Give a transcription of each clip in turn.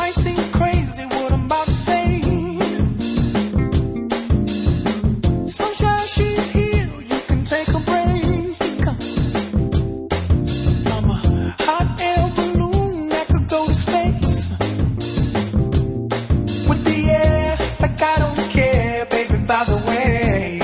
might seem crazy what I'm about to say. Sunshine, she's here, you can take a break. I'm a hot air balloon that could go to space. With the air, like I don't care, baby, by the way.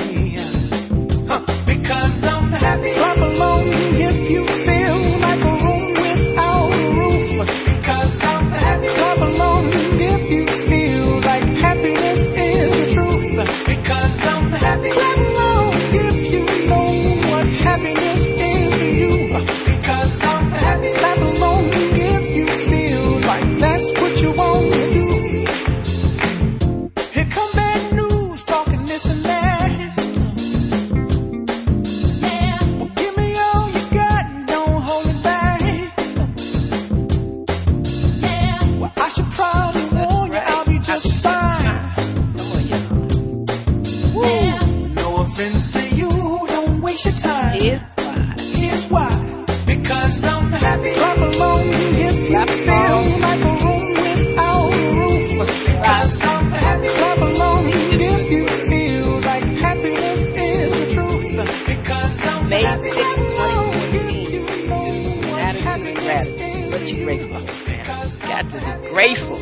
Because I'm happy. Clap along if you feel like a room without a roof. Because I'm happy. Clap along if you feel like happiness is the truth. Because I'm happy. Clap along if you know what happiness is to you. Because I'm happy. Clap along if you feel like that's what you want to do. Here come bad news, talking this and that. Well, give me all you got and don't hold it back. Well, I should probably warn you, I'll be just fine. Woo. No offense to you, don't waste your time. Here's why. Because I'm happy. Clap along if you feel like a room without a roof. Because I'm happy. Clap along if you feel like happiness is the truth. Because I'm May happy. 6, Clap along if 2014, you know what attitude of happiness gratitude. is What to you you. grateful for, man? Got to be grateful.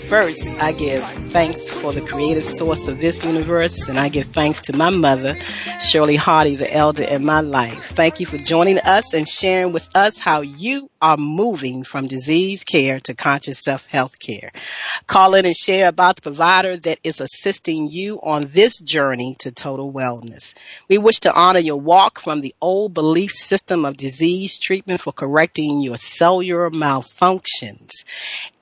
First, I give thanks for the creative source of this universe, and I give thanks to my mother, Shirley Hardy, the elder in my life. Thank you for joining us and sharing with us how you are moving from disease care to conscious self-health care. Call in and share about the provider that is assisting you on this journey to total wellness. We wish to honor your walk from the old belief system of disease treatment for correcting your cellular malfunctions.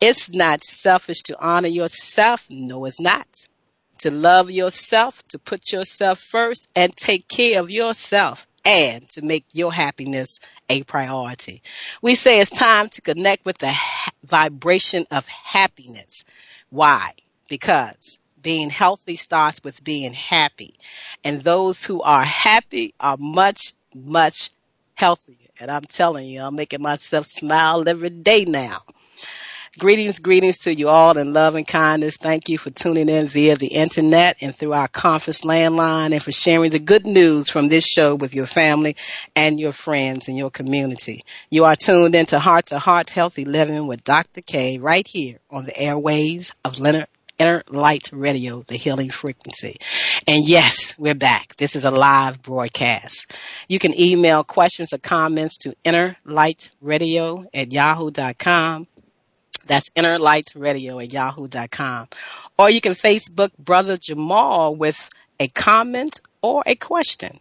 It's not selfish to honor yourself. No, it's not. To love yourself, to put yourself first, and take care of yourself, and to make your happiness a priority. We say it's time to connect with the vibration of happiness. Why? Because being healthy starts with being happy. And those who are happy are much, much healthier. And I'm telling you, I'm making myself smile every day now. Greetings to you all in love and kindness. Thank you for tuning in via the internet and through our conference landline, and for sharing the good news from this show with your family and your friends and your community. You are tuned into Heart to Heart Healthy Living with Dr. K right here on the airwaves of Inner Light Radio, the healing frequency. And yes, we're back. This is a live broadcast. You can email questions or comments to innerlightradio@yahoo.com. That's innerlightradio@yahoo.com. Or you can Facebook Brother Jamal with a comment or a question.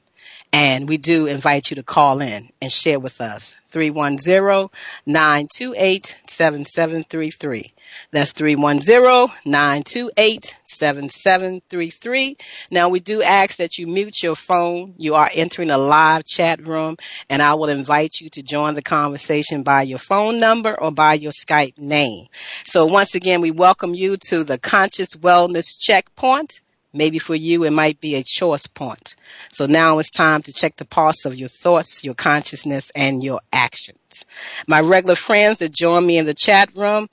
And we do invite you to call in and share with us. 310-928-7733. That's 310-928-7733. Now, we do ask that you mute your phone. You are entering a live chat room, and I will invite you to join the conversation by your phone number or by your Skype name. So once again, we welcome you to the Conscious Wellness Checkpoint. Maybe for you, it might be a choice point. So now it's time to check the pulse of your thoughts, your consciousness, and your actions. My regular friends that join me in the chat room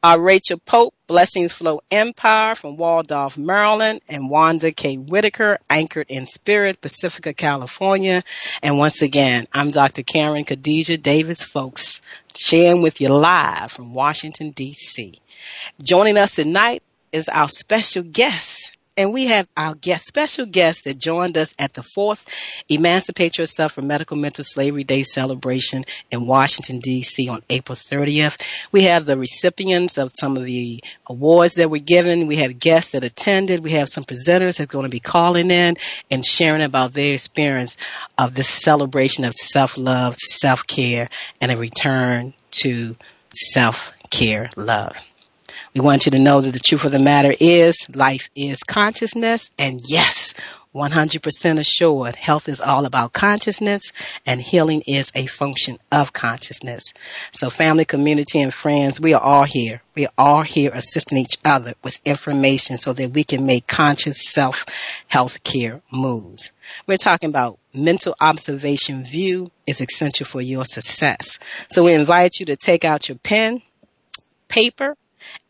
are Rachel Pope, Blessings Flow Empire from Waldorf, Maryland, and Wanda K. Whitaker, anchored in Spirit, Pacifica, California. And once again, I'm Dr. Karen Khadijah Davis-Foulks, sharing with you live from Washington, D.C. Joining us tonight is our special guest. And we have our special guest that joined us at the 4th Emancipate Yourself from Medical Mental Slavery Day celebration in Washington, D.C. on April 30th. We have the recipients of some of the awards that were given. We have guests that attended. We have some presenters that are going to be calling in and sharing about their experience of this celebration of self-love, self-care, and a return to self-care love. We want you to know that the truth of the matter is life is consciousness, and yes, 100% assured, health is all about consciousness, and healing is a function of consciousness. So family, community, and friends, we are all here. We are all here assisting each other with information so that we can make conscious self-health care moves. We're talking about mental observation view is essential for your success. So we invite you to take out your pen, paper,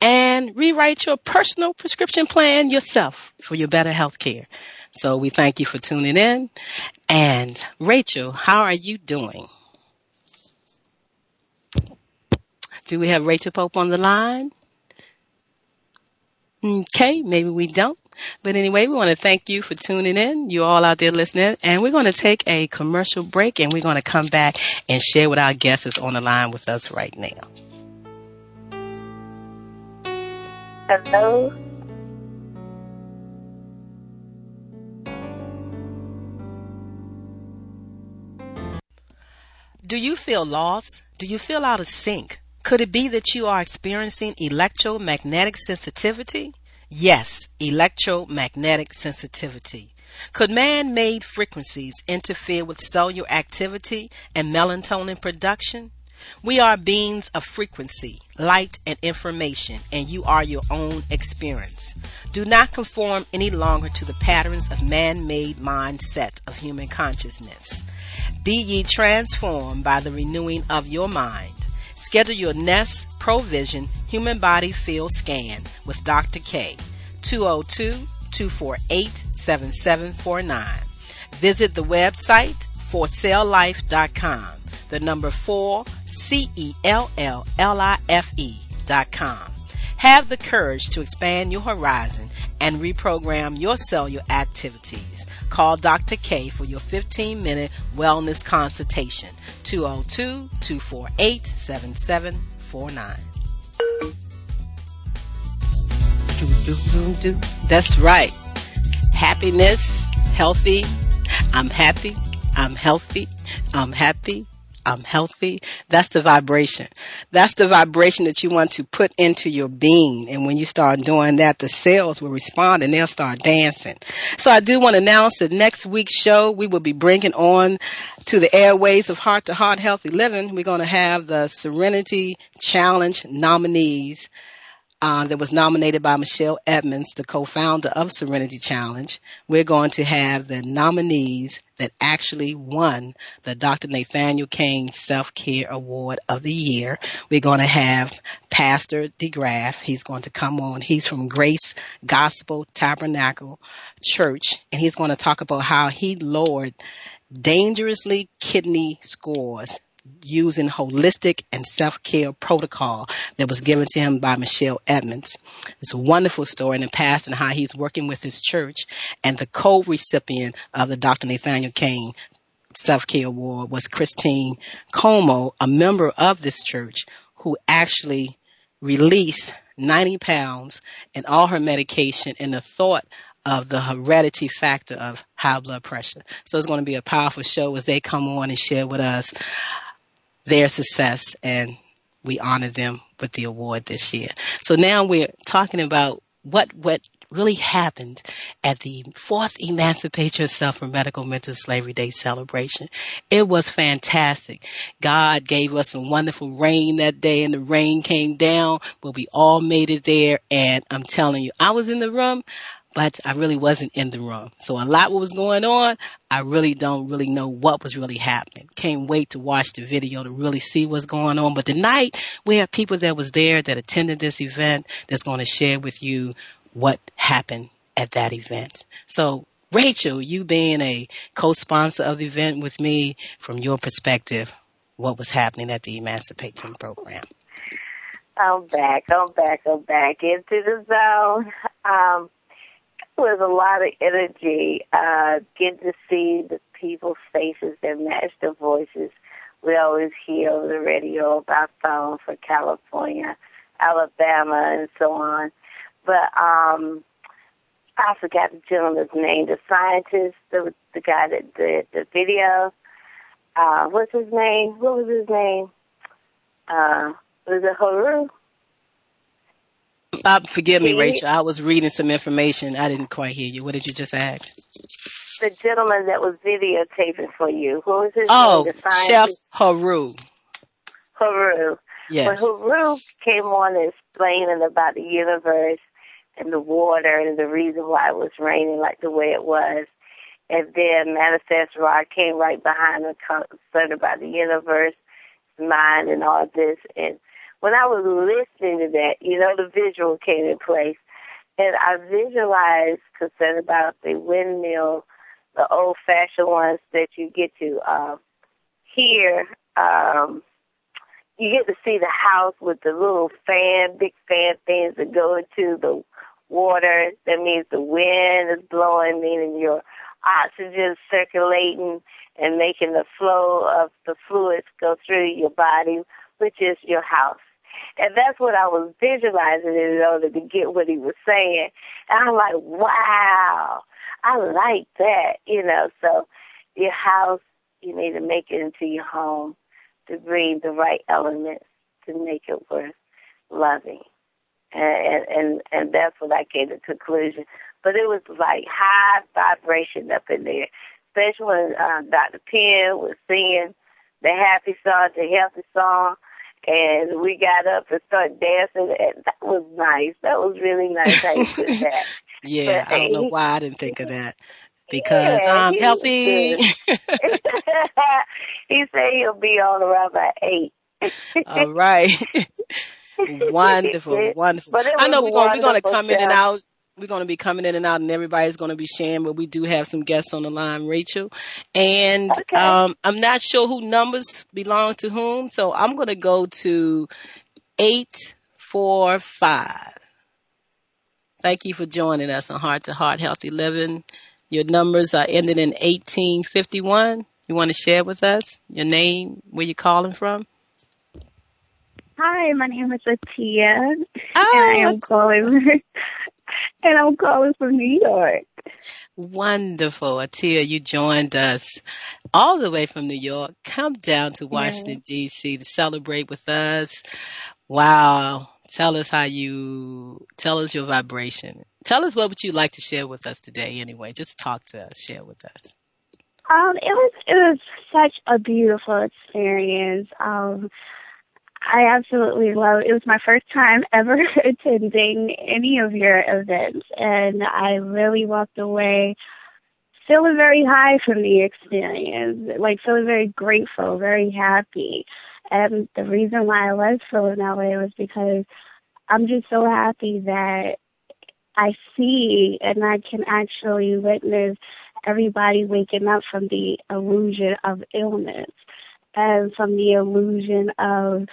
and rewrite your personal prescription plan yourself for your better health care. So we thank you for tuning in. And Rachel, how are you doing? Do we have Rachel Pope on the line? Okay, maybe we don't. But anyway, we want to thank you for tuning in, you all out there listening. And we're going to take a commercial break, and we're going to come back and share what our guest is on the line with us right now. Hello. Do you feel lost? Do you feel out of sync? Could it be that you are experiencing electromagnetic sensitivity? Yes, electromagnetic sensitivity. Could man-made frequencies interfere with cellular activity and melatonin production? We are beings of frequency, light, and information, and you are your own experience. Do not conform any longer to the patterns of man-made mindset of human consciousness. Be ye transformed by the renewing of your mind. Schedule your Nest Provision Human Body Field Scan with Dr. K, 202-248-7749. Visit the website forcelllife.com, the number 4, CELLLIFE.com. Have the courage to expand your horizon and reprogram your cellular activities. Call Dr. K for your 15-minute wellness consultation, 202-248-7749. That's right. Happiness, healthy. I'm happy. I'm healthy. I'm happy. I'm healthy. That's the vibration. That's the vibration that you want to put into your being. And when you start doing that, the cells will respond and they'll start dancing. So I do want to announce that next week's show, we will be bringing on to the airways of Heart to Heart Healthy Living. We're going to have the Serenity Challenge nominees. That was nominated by Michelle Edmonds, the co-founder of Serenity Challenge. We're going to have the nominees that actually won the Dr. Nathaniel Kane Self-Care Award of the Year. We're going to have Pastor DeGraff. He's going to come on. He's from Grace Gospel Tabernacle Church, and he's going to talk about how he lowered dangerously kidney scores using holistic and self-care protocol that was given to him by Michelle Edmonds. It's a wonderful story in the past and how he's working with his church. And the co-recipient of the Dr. Nathaniel Kane Self-Care Award was Christine Como, a member of this church, who actually released 90 pounds and all her medication in the thought of the heredity factor of high blood pressure. So it's going to be a powerful show as they come on and share with us their success, and we honor them with the award this year. So now we're talking about what really happened at the 4th Emancipate Yourself from Medical Mental Slavery Day celebration. It was fantastic. God gave us some wonderful rain that day, and the rain came down, but we all made it there. And I'm telling you, I was in the room, but I really wasn't in the room. So a lot was going on. I really don't really know what was really happening. Can't wait to watch the video to really see what's going on. But tonight, we have people that was there that attended this event that's going to share with you what happened at that event. So, Rachel, you being a co-sponsor of the event with me, from your perspective, what was happening at the Emancipation program? I'm back into the zone. Was a lot of energy. Getting to see the people's faces that match their voices. We always hear over the radio about phone for California, Alabama, and so on. But I forgot the gentleman's name, the scientist, the guy that did the video. What's his name? What was his name? Was it Haru? Forgive me, Rachel. I was reading some information. I didn't quite hear you. What did you just ask? The gentleman that was videotaping for you. Who was his name? Oh, Chef Haru. Haru. Yes. When Haru came on explaining about the universe and the water and the reason why it was raining like the way it was, and then Manifest Rock came right behind the concern about the universe, mind, and all this. And when I was listening to that, the visual came in place. And I visualized, concerned about the windmill, the old-fashioned ones that you get to hear. You get to see the house with the little big fan things that go into the water. That means the wind is blowing, meaning your oxygen is circulating and making the flow of the fluids go through your body, which is your house. And that's what I was visualizing in order to get what he was saying. And I'm like, wow, I like that, So your house, you need to make it into your home to bring the right elements to make it worth loving. And that's what I came to conclusion. But it was like high vibration up in there, especially when Dr. Penn was singing the happy song, the healthy song. And we got up and started dancing, and that was nice. That was really nice how you did that. Yeah, but, I don't know why I didn't think of that. Because I'm healthy. He said he'll be on around by 8. All right. Wonderful, wonderful. I know we're going to come in and out. We're going to be coming in and out, and everybody's going to be sharing, but we do have some guests on the line, Rachel. And okay. I'm not sure who numbers belong to whom, so I'm going to go to 845. Thank you for joining us on Heart to Heart Healthy Living. Your numbers are ending in 1851. You want to share with us your name, where you're calling from? Hi, my name is Atiya, and I am calling. And I'm calling from New York. Wonderful. Atiya, you joined us all the way from New York. Come down to Washington, D.C. to celebrate with us. Wow. Tell us your vibration. Tell us what would you like to share with us today anyway. Just talk to us, share with us. It was such a beautiful experience. I absolutely love it. It was my first time ever attending any of your events, and I really walked away feeling very high from the experience, like feeling very grateful, very happy. And the reason why I was feeling that way was because I'm just so happy that I see and I can actually witness everybody waking up from the illusion of illness and from the illusion of,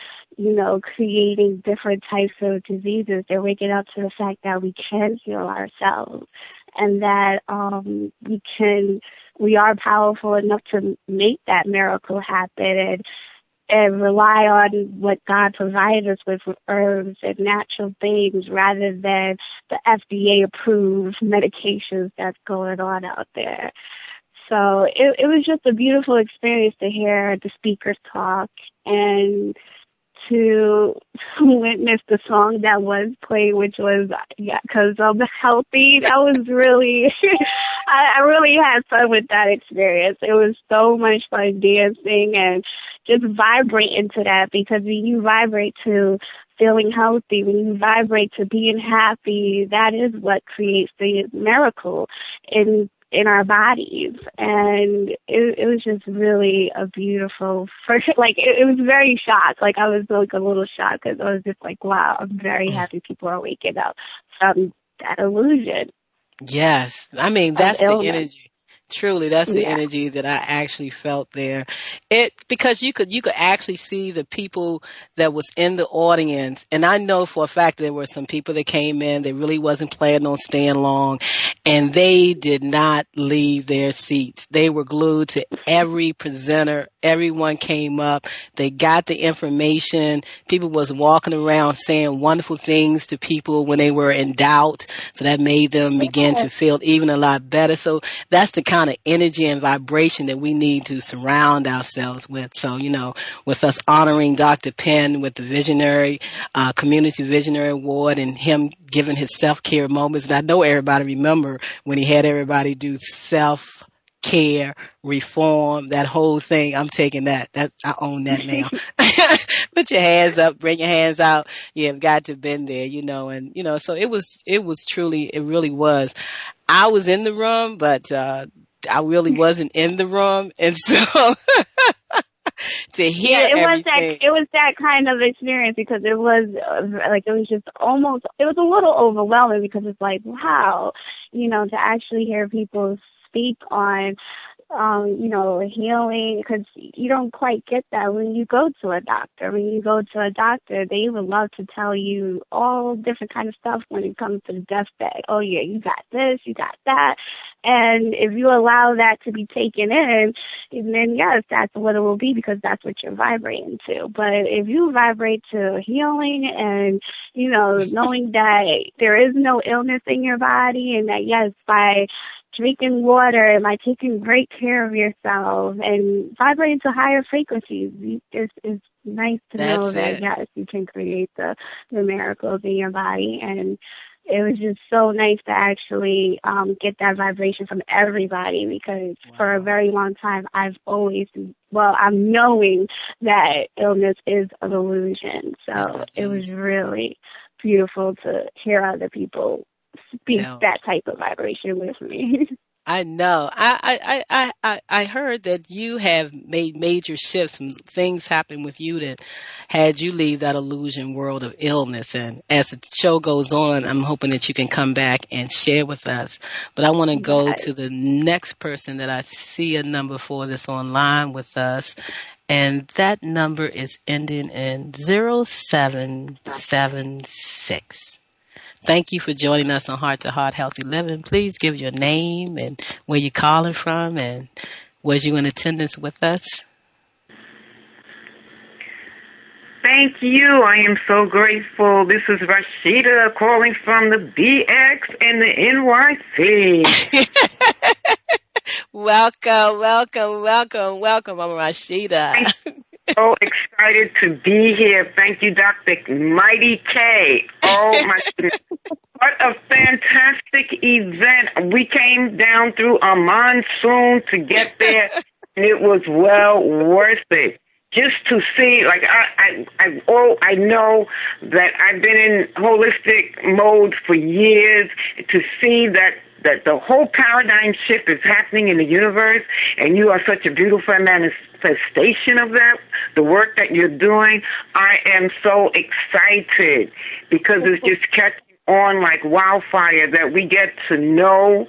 creating different types of diseases. They're waking up to the fact that we can heal ourselves and that we are powerful enough to make that miracle happen and rely on what God provided us with herbs and natural things rather than the FDA-approved medications that's going on out there. So it was just a beautiful experience to hear the speakers talk and to witness the song that was played, which was "Cause I'm Healthy." That was really, I really had fun with that experience. It was so much fun dancing and just vibrating to that, because when you vibrate to feeling healthy, when you vibrate to being happy, that is what creates the miracle in our bodies. And it was just really a beautiful it was very shocked. Like I was like a little shocked because I was just like, wow, I'm very happy people are waking up from that illusion. Yes. I mean, that's the energy. Truly, that's the energy that I actually felt there. Because you could actually see the people that was in the audience. And I know for a fact there were some people that came in, they really wasn't planning on staying long, and they did not leave their seats. They were glued to every presenter. Everyone came up. They got the information. People was walking around saying wonderful things to people when they were in doubt. So that made them begin to feel even a lot better. So that's the kind of energy and vibration that we need to surround ourselves with. So, with us honoring Dr. Penn with the Visionary, Community Visionary Award, and him giving his self-care moments. And I know everybody remember when he had everybody do self-care, reform, that whole thing. I'm taking that. I own that now. Put your hands up, bring your hands out. You've got to been there, and, so it was truly, it really was. I was in the room, but, I really wasn't in the room. And so to hear everything. It was that kind of experience because it was like, it was just almost, it was a little overwhelming because it's like, wow, you know, to actually hear people speak on, you know, healing, because you don't quite get that when you go to a doctor. When you go to a doctor, they would love to tell you all different kind of stuff when it comes to the deathbed. Oh, yeah, you got this, you got that. And if you allow that to be taken in, then yes, that's what it will be because that's what you're vibrating to. But if you vibrate to healing and, you know, knowing that there is no illness in your body and that, yes, by drinking water and by taking great care of yourself and vibrating to higher frequencies, it's nice to know that, yes, you can create the miracles in your body. And it was just so nice to actually get that vibration from everybody because for a very long time I'm knowing that illness is an illusion. So it was really beautiful to hear other people speak that type of vibration with me. I know. I heard that you have made major shifts and things happened with you that had you leave that illusion world of illness. And as the show goes on, I'm hoping that you can come back and share with us. But I want to go to the next person that I see a number for that's online with us. And that number is ending in 0776. Thank you for joining us on Heart to Heart Healthy Living. Please give your name and where you're calling from and was you in attendance with us? Thank you. I am so grateful. This is Rashida calling from the BX and the NYC. Welcome. I'm Rashida. So excited to be here. Thank you, Dr. Mighty K. Oh, my goodness. What a fantastic event. We came down through a monsoon to get there, and it was well worth it. Just to see, like, I know that I've been in holistic mode for years. To see that the whole paradigm shift is happening in the universe, and you are such a beautiful manifestation of that, the work that you're doing. I am so excited because it's just catching on like wildfire that we get to know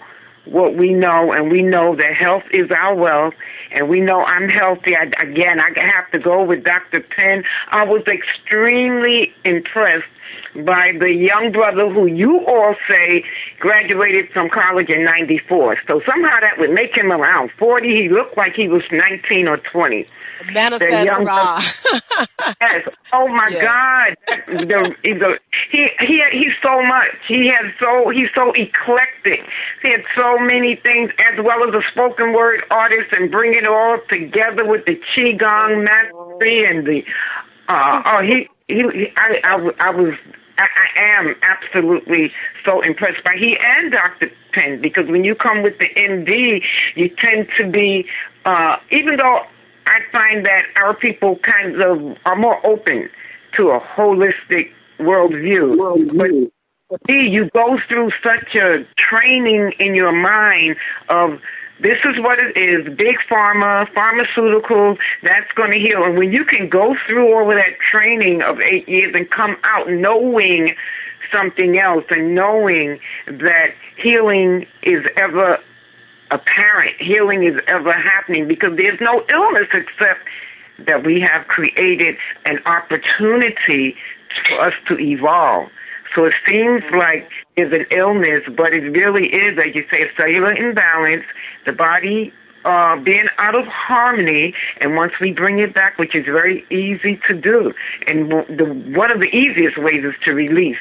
what we know, and we know that health is our wealth, and we know I'm healthy. I have to go with Dr. Penn. I was extremely impressed by the young brother who you all say graduated from college in 94. So somehow that would make him around 40. He looked like he was 19 or 20. Manifest Ra. Yes. Oh my God. He's so much. He's so eclectic. He had so many things, as well as a spoken word artist, and bring it all together with the qigong mastery and the I am absolutely so impressed by he and Dr. Penn, because when you come with the MD, you tend to be, even though I find that our people kind of are more open to a holistic worldview, but you go through such a training in your mind of this is what it is, big pharma, pharmaceuticals, that's going to heal. And when you can go through all of that training of 8 years and come out knowing something else and knowing that healing is ever apparent, healing is ever happening, because there's no illness except that we have created an opportunity for us to evolve. So it seems like there's an illness, but it really is, as you say, a cellular imbalance, the body being out of harmony, and once we bring it back, which is very easy to do, and one of the easiest ways is to release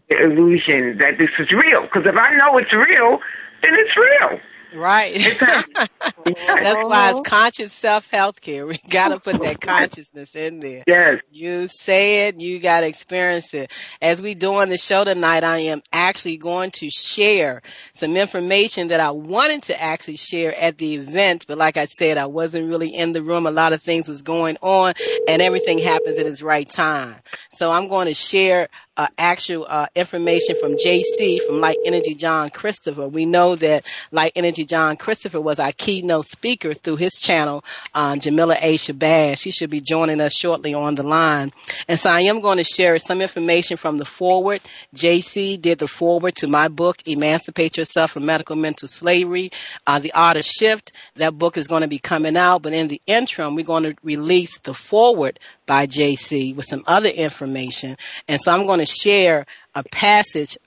the illusion that this is real, because if I know it's real, then it's real. Right. That's why it's conscious self-health care. We got to put that consciousness in there. Yes. You say it, you got to experience it. As we do on the show tonight, I am actually going to share some information that I wanted to actually share at the event. But like I said, I wasn't really in the room. A lot of things was going on, and everything happens at its right time. So I'm going to share actual information from JC, from Light Energy John Christopher. We know that Light Energy John Christopher was our keynote speaker through his channel, Jamillah A. Shabazz. She should be joining us shortly on the line. And so I am going to share some information from the foreword. JC did the foreword to my book, Emancipate Yourself from Medical Mental Slavery, The Art of Shift. That book is going to be coming out, but in the interim, we're going to release the foreword by JC with some other information. And so I'm going to share a passage,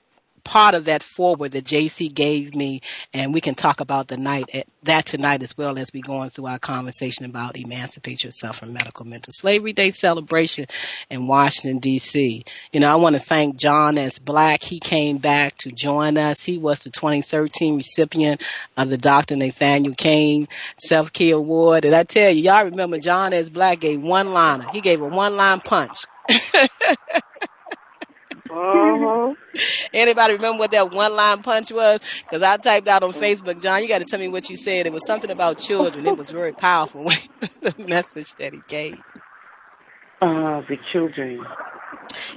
part of that foreword that JC gave me, and we can talk about that tonight as well as we going through our conversation about Emancipate Yourself from Medical Mental Slavery Day celebration in Washington, D.C. You know, I want to thank John S. Black. He came back to join us. He was the 2013 recipient of the Dr. Nathaniel Kane Self-Care Award. And I tell you, y'all remember John S. Black gave one-liner. He gave a one-line punch. Anybody remember what that one-line punch was? Because I typed out on Facebook, John, you got to tell me what you said. It was something about children. It was very powerful, the message that he gave. The children.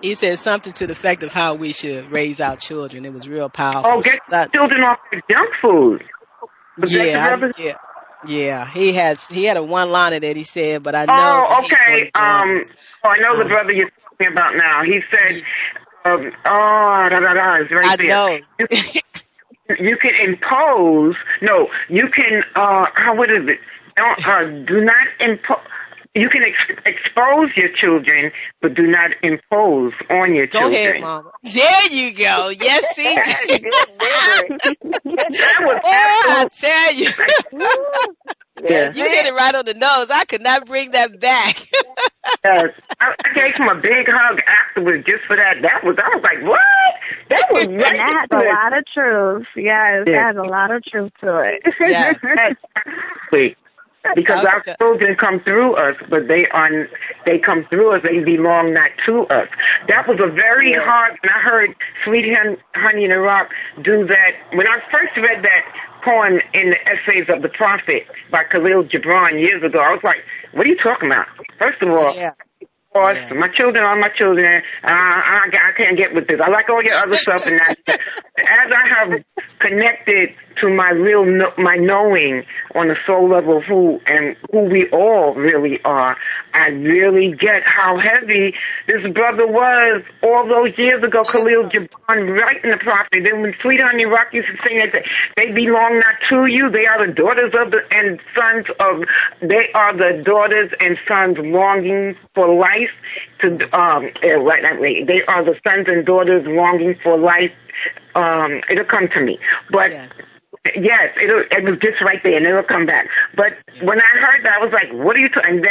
He said something to the effect of how we should raise our children. It was real powerful. Oh, get children off the junk food. Yeah. He had a one-liner that he said, but I know. Oh, okay. I know the brother you're talking about now. He said. It's right I there. know. You can impose. No, you can. What is it? Don't do not impose. You can expose your children, but do not impose on your children. Go ahead, Mama. There you go. Yes, see. That was I tell you. Yeah. You hit it right on the nose. I could not bring that back. Yes. I gave him a big hug afterwards just for that. I was like, what? That was And that has a lot of truth. Yes, that has a lot of truth to it. Yes. Because our children come through us, but they come through us. They belong not to us. That was a very hard. And I heard Sweet Honey in the Rock do that when I first read that poem in the Essays of the Prophet by Khalil Gibran years ago. I was like, what are you talking about? First of all, my children are my children. I can't get with this. I like all your other stuff. And as I have connected to my knowing on the soul level of who we all really are, I really get how heavy this brother was all those years ago. Khalil Gibran, right in the Prophet. Then when Sweet Honey Rock used to sing that they belong not to you, they are the daughters of they are the daughters and sons longing for life. They are the sons and daughters longing for life. It'll come to me, but. Yes, it was just right there, and it'll come back. But when I heard that, I was like, "What are you?" And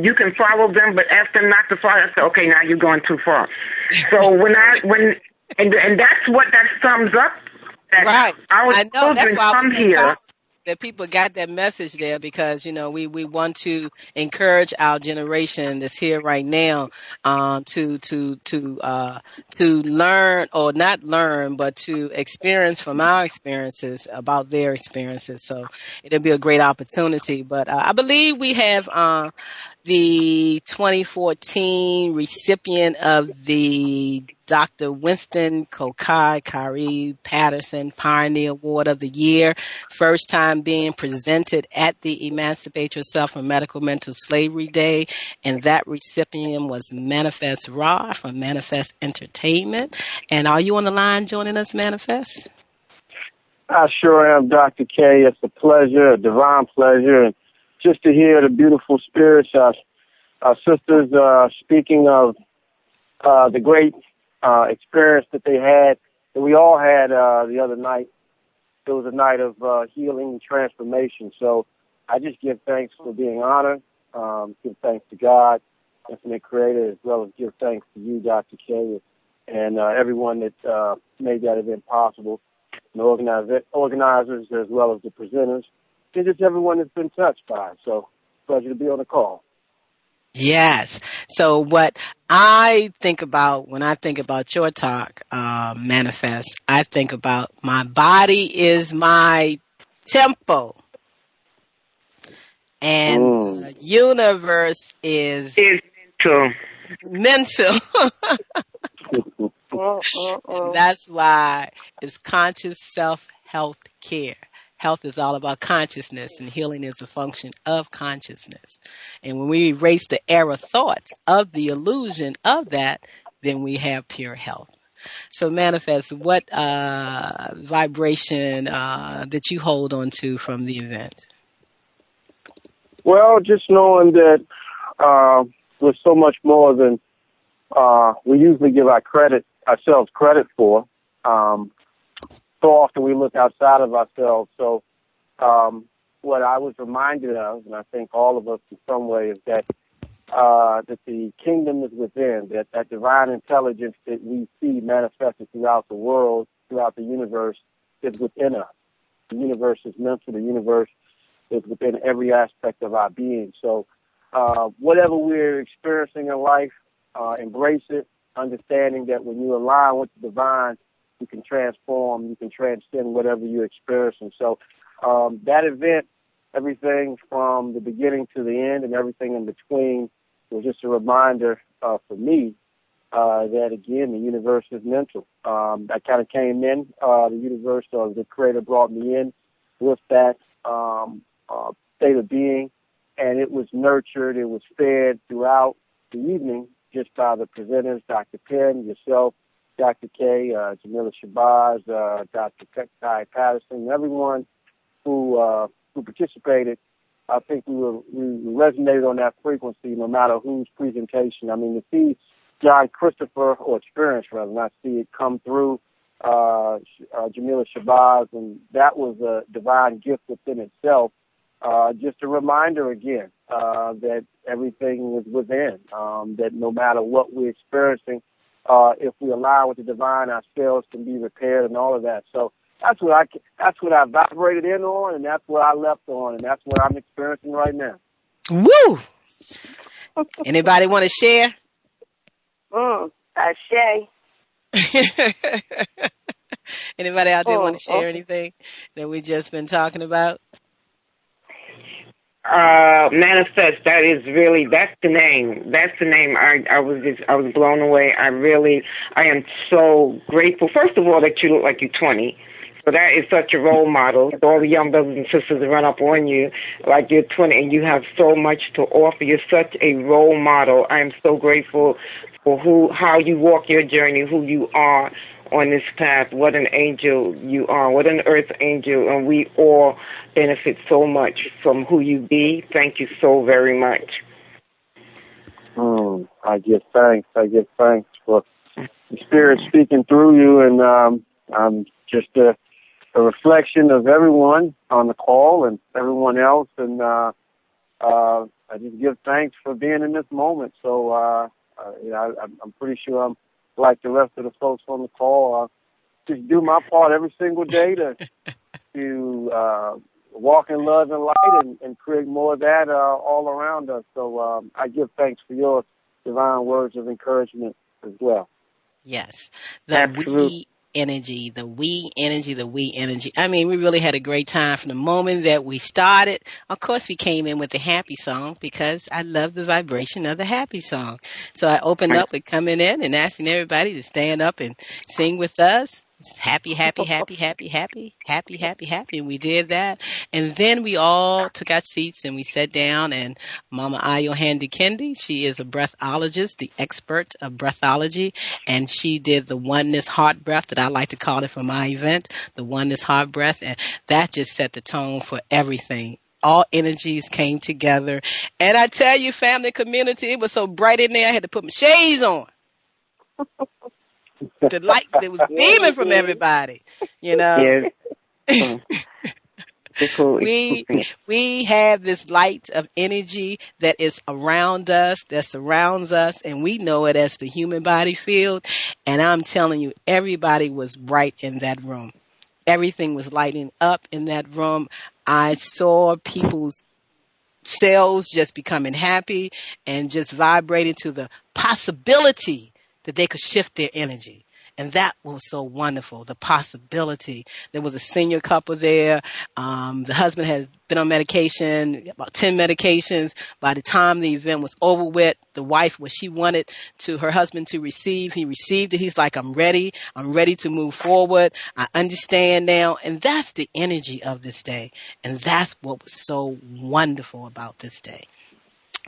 you can follow them, but ask them not to follow. I said, "Okay, now you're going too far." So and that's what that sums up. Right, I know. That's why come here. That people got that message there because, we want to encourage our generation that's here right now, to learn or not learn, but to experience from our experiences about their experiences. So it'll be a great opportunity. But, I believe we have, the 2014 recipient of the Dr. Winston Kokai Kari Patterson Pioneer Award of the Year, first time being presented at the Emancipate Yourself from Medical Mental Slavery Day, and that recipient was Manifest Ra from Manifest Entertainment. And are you on the line joining us, Manifest? I sure am, Dr. K. It's a pleasure, a divine pleasure, and just to hear the beautiful spirits, our sisters speaking of the great experience that they had, that we all had the other night. It was a night of healing and transformation. So I just give thanks for being honored, give thanks to God, Infinite Creator, as well as give thanks to you, Dr. K, and everyone that made that event possible, the organizers as well as the presenters, and just everyone that's been touched by it. So pleasure to be on the call. Yes. So what I think about when I think about your talk, Manifest, I think about my body is my temple. And the universe is Mental. That's why it's conscious self-health care. Health is all about consciousness, and healing is a function of consciousness. And when we erase the error thoughts of the illusion of that, then we have pure health. So Manifest, what vibration that you hold on to from the event? Well, just knowing that we're so much more than we usually give ourselves credit for. So often we look outside of ourselves. So what I was reminded of, and I think all of us in some way, is that that the kingdom is within, that divine intelligence that we see manifested throughout the world, throughout the universe, is within us. The universe is mental. The universe is within every aspect of our being. So whatever we're experiencing in life, embrace it, understanding that when you align with the divine, you can transform, you can transcend whatever you're experiencing. So that event, everything from the beginning to the end and everything in between, was just a reminder for me that, again, the universe is mental. I kind of came in, the universe, the Creator brought me in with that state of being, and it was nurtured, it was fed throughout the evening just by the presenters, Dr. Penn, yourself, Dr. K, Jamillah, Shabazz, Dr. Kai Patterson, everyone who participated. I think we resonated on that frequency no matter whose presentation. I mean, to see John Christopher, or experience rather, not see it come through Jamillah, Shabazz, and that was a divine gift within itself. Just a reminder again that everything is within, that no matter what we're experiencing, if we align with the divine, our cells can be repaired and all of that. So that's what I vibrated in on, and that's what I left on, and that's what I'm experiencing right now. Woo! Anybody want to share? Ashe. Anybody out there want to share anything that we just been talking about? Manifest, that's the name. That's the name. I was blown away. I am so grateful. First of all, that you look like you're 20. So that is such a role model. So all the young brothers and sisters run up on you like you're 20 and you have so much to offer. You're such a role model. I am so grateful for how you walk your journey, who you are on this path. What an angel you are. What an earth angel. And we all benefit so much from who you be. Thank you so very much. I give thanks. For the Spirit speaking through you, and I'm just a reflection of everyone on the call and everyone else, and I just give thanks for being in this moment. So I'm pretty sure I'm like the rest of the folks on the call. Just do my part every single day to walk in love and light and create more of that all around us. So I give thanks for your divine words of encouragement as well. Yes. The we energy. I mean, we really had a great time from the moment that we started. Of course, we came in with the happy song because I love the vibration of the happy song. So I opened up with coming in and asking everybody to stand up and sing with us. It's happy. And we did that. And then we all took our seats and we sat down, and Mama Ayo Handy Kendi, she is a breathologist, the expert of breathology, and she did the oneness heart breath that I like to call it for my event, the oneness heart breath. And that just set the tone for everything. All energies came together. And I tell you, family, community, it was so bright in there, I had to put my shades on. The light that was beaming from everybody, you know. Yes. We have this light of energy that is around us, that surrounds us, and we know it as the human body field. And I'm telling you, everybody was bright in that room. Everything was lighting up in that room. I saw people's cells just becoming happy and just vibrating to the possibility that they could shift their energy. And that was so wonderful, the possibility. There was a senior couple there. The husband had been on medication, about 10 medications. By the time the event was over with, the wife, what she wanted to her husband to receive, he received it. He's like, I'm ready to move forward. I understand now. And that's the energy of this day. And that's what was so wonderful about this day.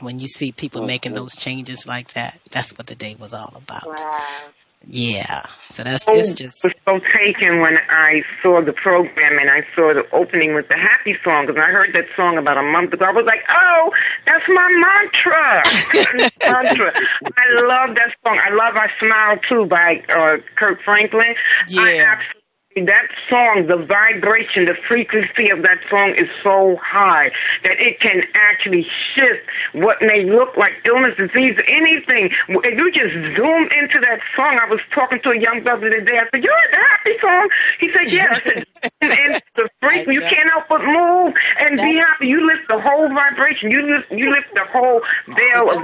When you see people making those changes like that, that's what the day was all about. Wow. Yeah. So it's just. I was so taken when I saw the program and I saw the opening with the happy song, because I heard that song about a month ago. I was like, oh, that's my mantra. I love that song. I love I Smile Too by Kirk Franklin. Yeah. That song, the vibration, the frequency of that song is so high that it can actually shift what may look like illness, disease, anything. If you just zoom into that song, I was talking to a young brother today. I said, you heard the happy song? He said, yeah. I said, and the frequency, you can't help but move and be happy. You lift the whole vibration. You lift the whole veil of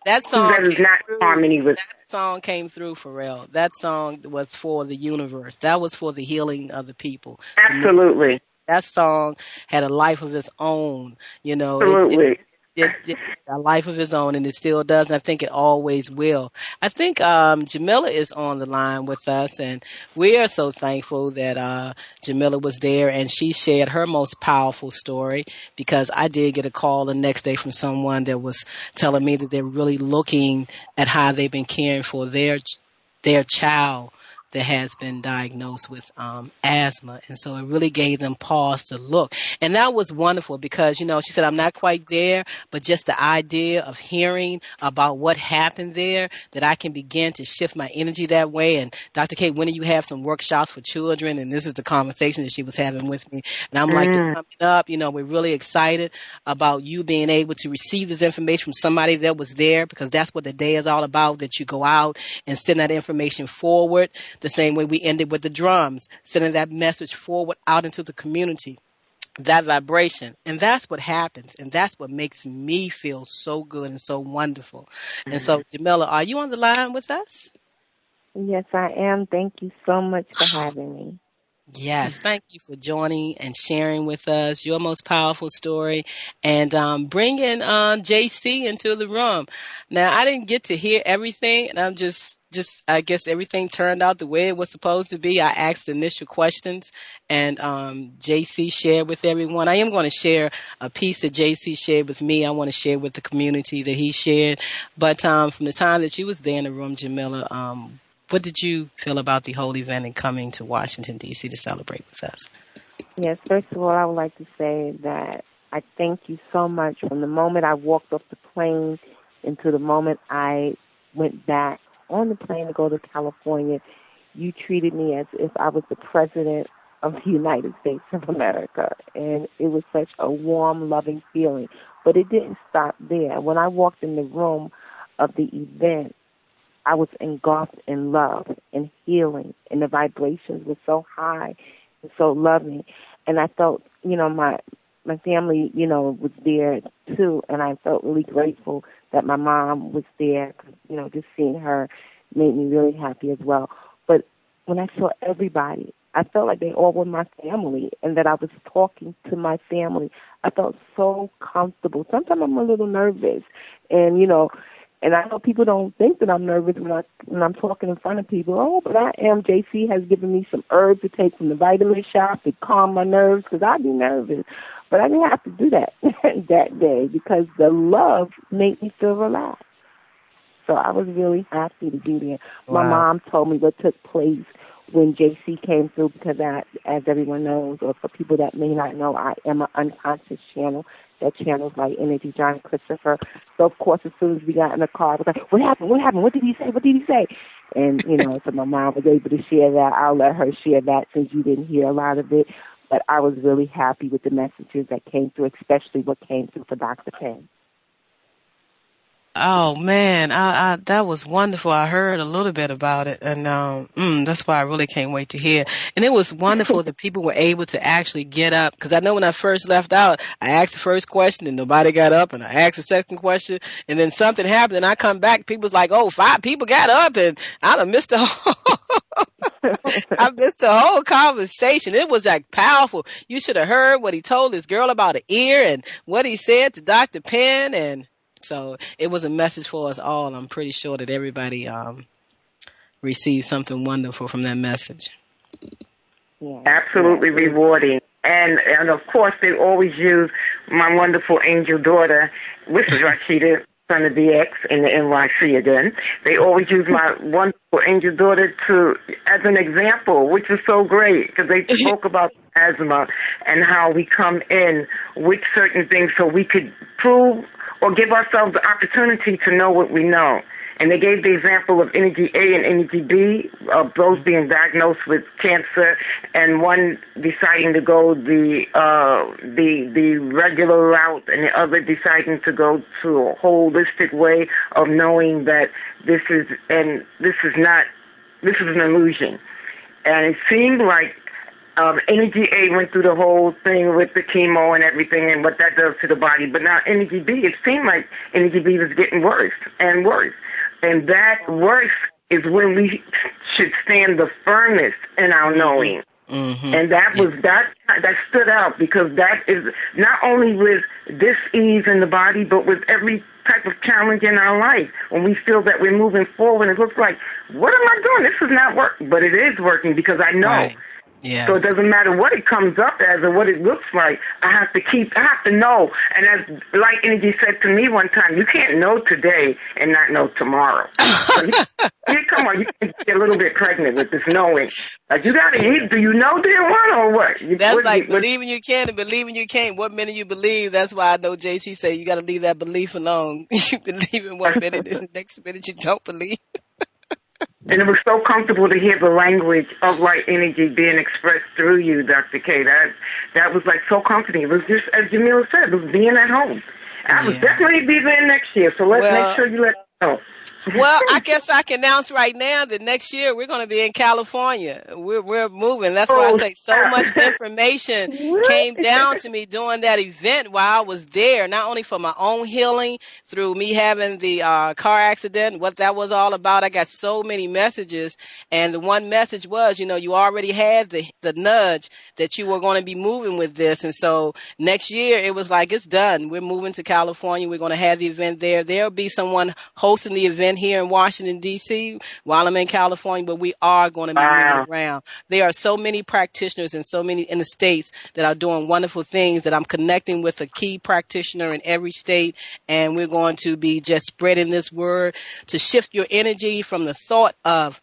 that song that is not harmony with. That song came through for real. That song was for the universe. That was for the healing of the people. Absolutely. That song had a life of its own. You know, absolutely. It a life of its own, and it still does, and I think it always will. I think Jamillah is on the line with us, and we are so thankful that Jamillah was there, and she shared her most powerful story, because I did get a call the next day from someone that was telling me that they're really looking at how they've been caring for their child that has been diagnosed with asthma. And so it really gave them pause to look. And that was wonderful because, you know, she said, I'm not quite there, but just the idea of hearing about what happened there, that I can begin to shift my energy that way. And Dr. K, when do you have some workshops for children? And this is the conversation that she was having with me. And I'm like, they're coming up, you know, we're really excited about you being able to receive this information from somebody that was there, because that's what the day is all about, that you go out and send that information forward. The same way we ended with the drums, sending that message forward out into the community, that vibration. And that's what happens. And that's what makes me feel so good and so wonderful. And so, Jamillah, are you on the line with us? Yes, I am. Thank you so much for having me. Yes, thank you for joining and sharing with us your most powerful story, and bringing JC into the room. Now, I didn't get to hear everything, and I'm just I guess everything turned out the way it was supposed to be. I asked initial questions, and JC shared with everyone. I am going to share a piece that JC shared with me. I want to share with the community that he shared. But from the time that you was there in the room, Jamillah, what did you feel about the whole event and coming to Washington, D.C. to celebrate with us? Yes, first of all, I would like to say that I thank you so much. From the moment I walked off the plane into the moment I went back on the plane to go to California, you treated me as if I was the president of the United States of America. And it was such a warm, loving feeling. But it didn't stop there. When I walked in the room of the event, I was engulfed in love and healing, and the vibrations were so high and so loving. And I felt, you know, my family, you know, was there too, and I felt really grateful that my mom was there. You know, just seeing her made me really happy as well. But when I saw everybody, I felt like they all were my family, and that I was talking to my family. I felt so comfortable. Sometimes I'm a little nervous, and, you know, and I know people don't think that I'm nervous when I'm talking in front of people. Oh, but I am. JC has given me some herbs to take from the vitamin shop to calm my nerves, because I'd be nervous. But I didn't have to do that that day, because the love made me feel relaxed. So I was really happy to be there. Wow. My mom told me what took place when JC came through, because as everyone knows, or for people that may not know, I am an unconscious channel that channels light energy, John Christopher. So, of course, as soon as we got in the car, I was like, what happened? What happened? What did he say? What did he say? And, you know, so my mom was able to share that. I'll let her share that since you didn't hear a lot of it. But I was really happy with the messages that came through, especially what came through for Dr. Penn. Oh man, that was wonderful. I heard a little bit about it, and that's why I really can't wait to hear. And it was wonderful that people were able to actually get up, because I know when I first left out, I asked the first question and nobody got up, and I asked the second question, and then something happened, and I come back, people's like, oh, 5 people got up, and I done missed the whole I missed the whole conversation. It was like powerful. You should have heard what he told this girl about the ear and what he said to Dr. Penn. And so it was a message for us all. I'm pretty sure that everybody received something wonderful from that message. Yeah. Absolutely rewarding. And of course, they always use my wonderful angel daughter, which is Rashida, son of DX in the NYC again. They always use my wonderful angel daughter as an example, which is so great because they spoke about asthma and how we come in with certain things so we could prove or give ourselves the opportunity to know what we know. And they gave the example of energy A and energy B, both being diagnosed with cancer, and one deciding to go the regular route, and the other deciding to go to a holistic way of knowing that this is an illusion. And it seemed like energy A went through the whole thing with the chemo and everything and what that does to the body. But now energy B, it seemed like energy B was getting worse and worse. And that worse is when we should stand the firmest in our knowing. Mm-hmm. And that stood out because that is not only with this ease in the body, but with every type of challenge in our life. When we feel that we're moving forward, it looks like, what am I doing? This is not working. But it is working because I know. Right. Yeah. So it doesn't matter what it comes up as or what it looks like. I have to know. And as Light Energy said to me one time, you can't know today and not know tomorrow. Come on, you can get a little bit pregnant with this knowing. Like, do you know dear one or what? Believing you can and believing you can't. What minute you believe, that's why I know JC say you got to leave that belief alone. You believe in one minute and the next minute you don't believe. And it was so comfortable to hear the language of light energy being expressed through you, Dr. K. That was like so comforting. It was just, as Jamillah said, it was being at home. I will definitely be there next year, so let's make sure you let me know. Well, I guess I can announce right now that next year we're going to be in California. We're moving. That's why I say so much information came down to me during that event while I was there, not only for my own healing through me having the car accident, what that was all about. I got so many messages, and the one message was, you already had the nudge that you were going to be moving with this, and so next year it was like, it's done. We're moving to California. We're going to have the event there. There'll be someone hosting the event here in Washington, D.C. while I'm in California, but we are going to be moving around. There are so many practitioners and so many in the states that are doing wonderful things that I'm connecting with a key practitioner in every state, and we're going to be just spreading this word to shift your energy from the thought of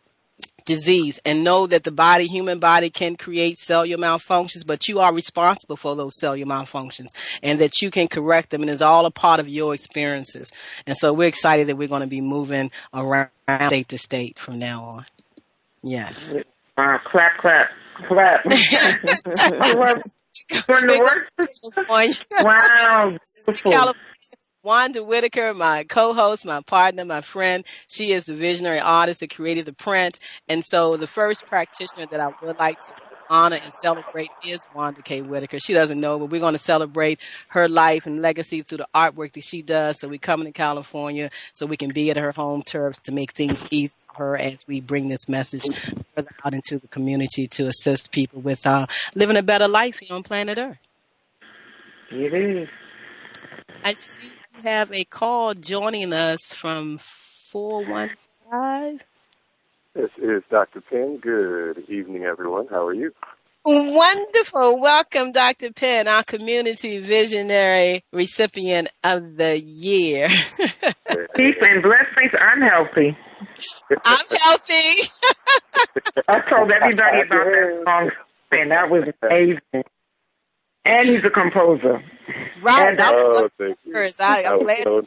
disease and know that the human body can create cellular malfunctions, but you are responsible for those cellular malfunctions and that you can correct them, and it's all a part of your experiences. And so we're excited that we're going to be moving around state to state from now on. Yes. Wow, clap, clap, clap. Wow. Wanda Whitaker, my co-host, my partner, my friend. She is the visionary artist that created the print. And so the first practitioner that I would like to honor and celebrate is Wanda K. Whitaker. She doesn't know, but we're going to celebrate her life and legacy through the artwork that she does. So we're coming to California so we can be at her home turfs to make things easy for her as we bring this message further out into the community to assist people with living a better life here on planet Earth. It is. I see we have a call joining us from 415. This is Dr. Penn. Good evening, everyone. How are you? Wonderful. Welcome, Dr. Penn, our community visionary recipient of the year. Peace and blessings. I'm healthy. I'm healthy. I told everybody about that song, and that was amazing. And he's a composer. Right. Thank you. I'm glad so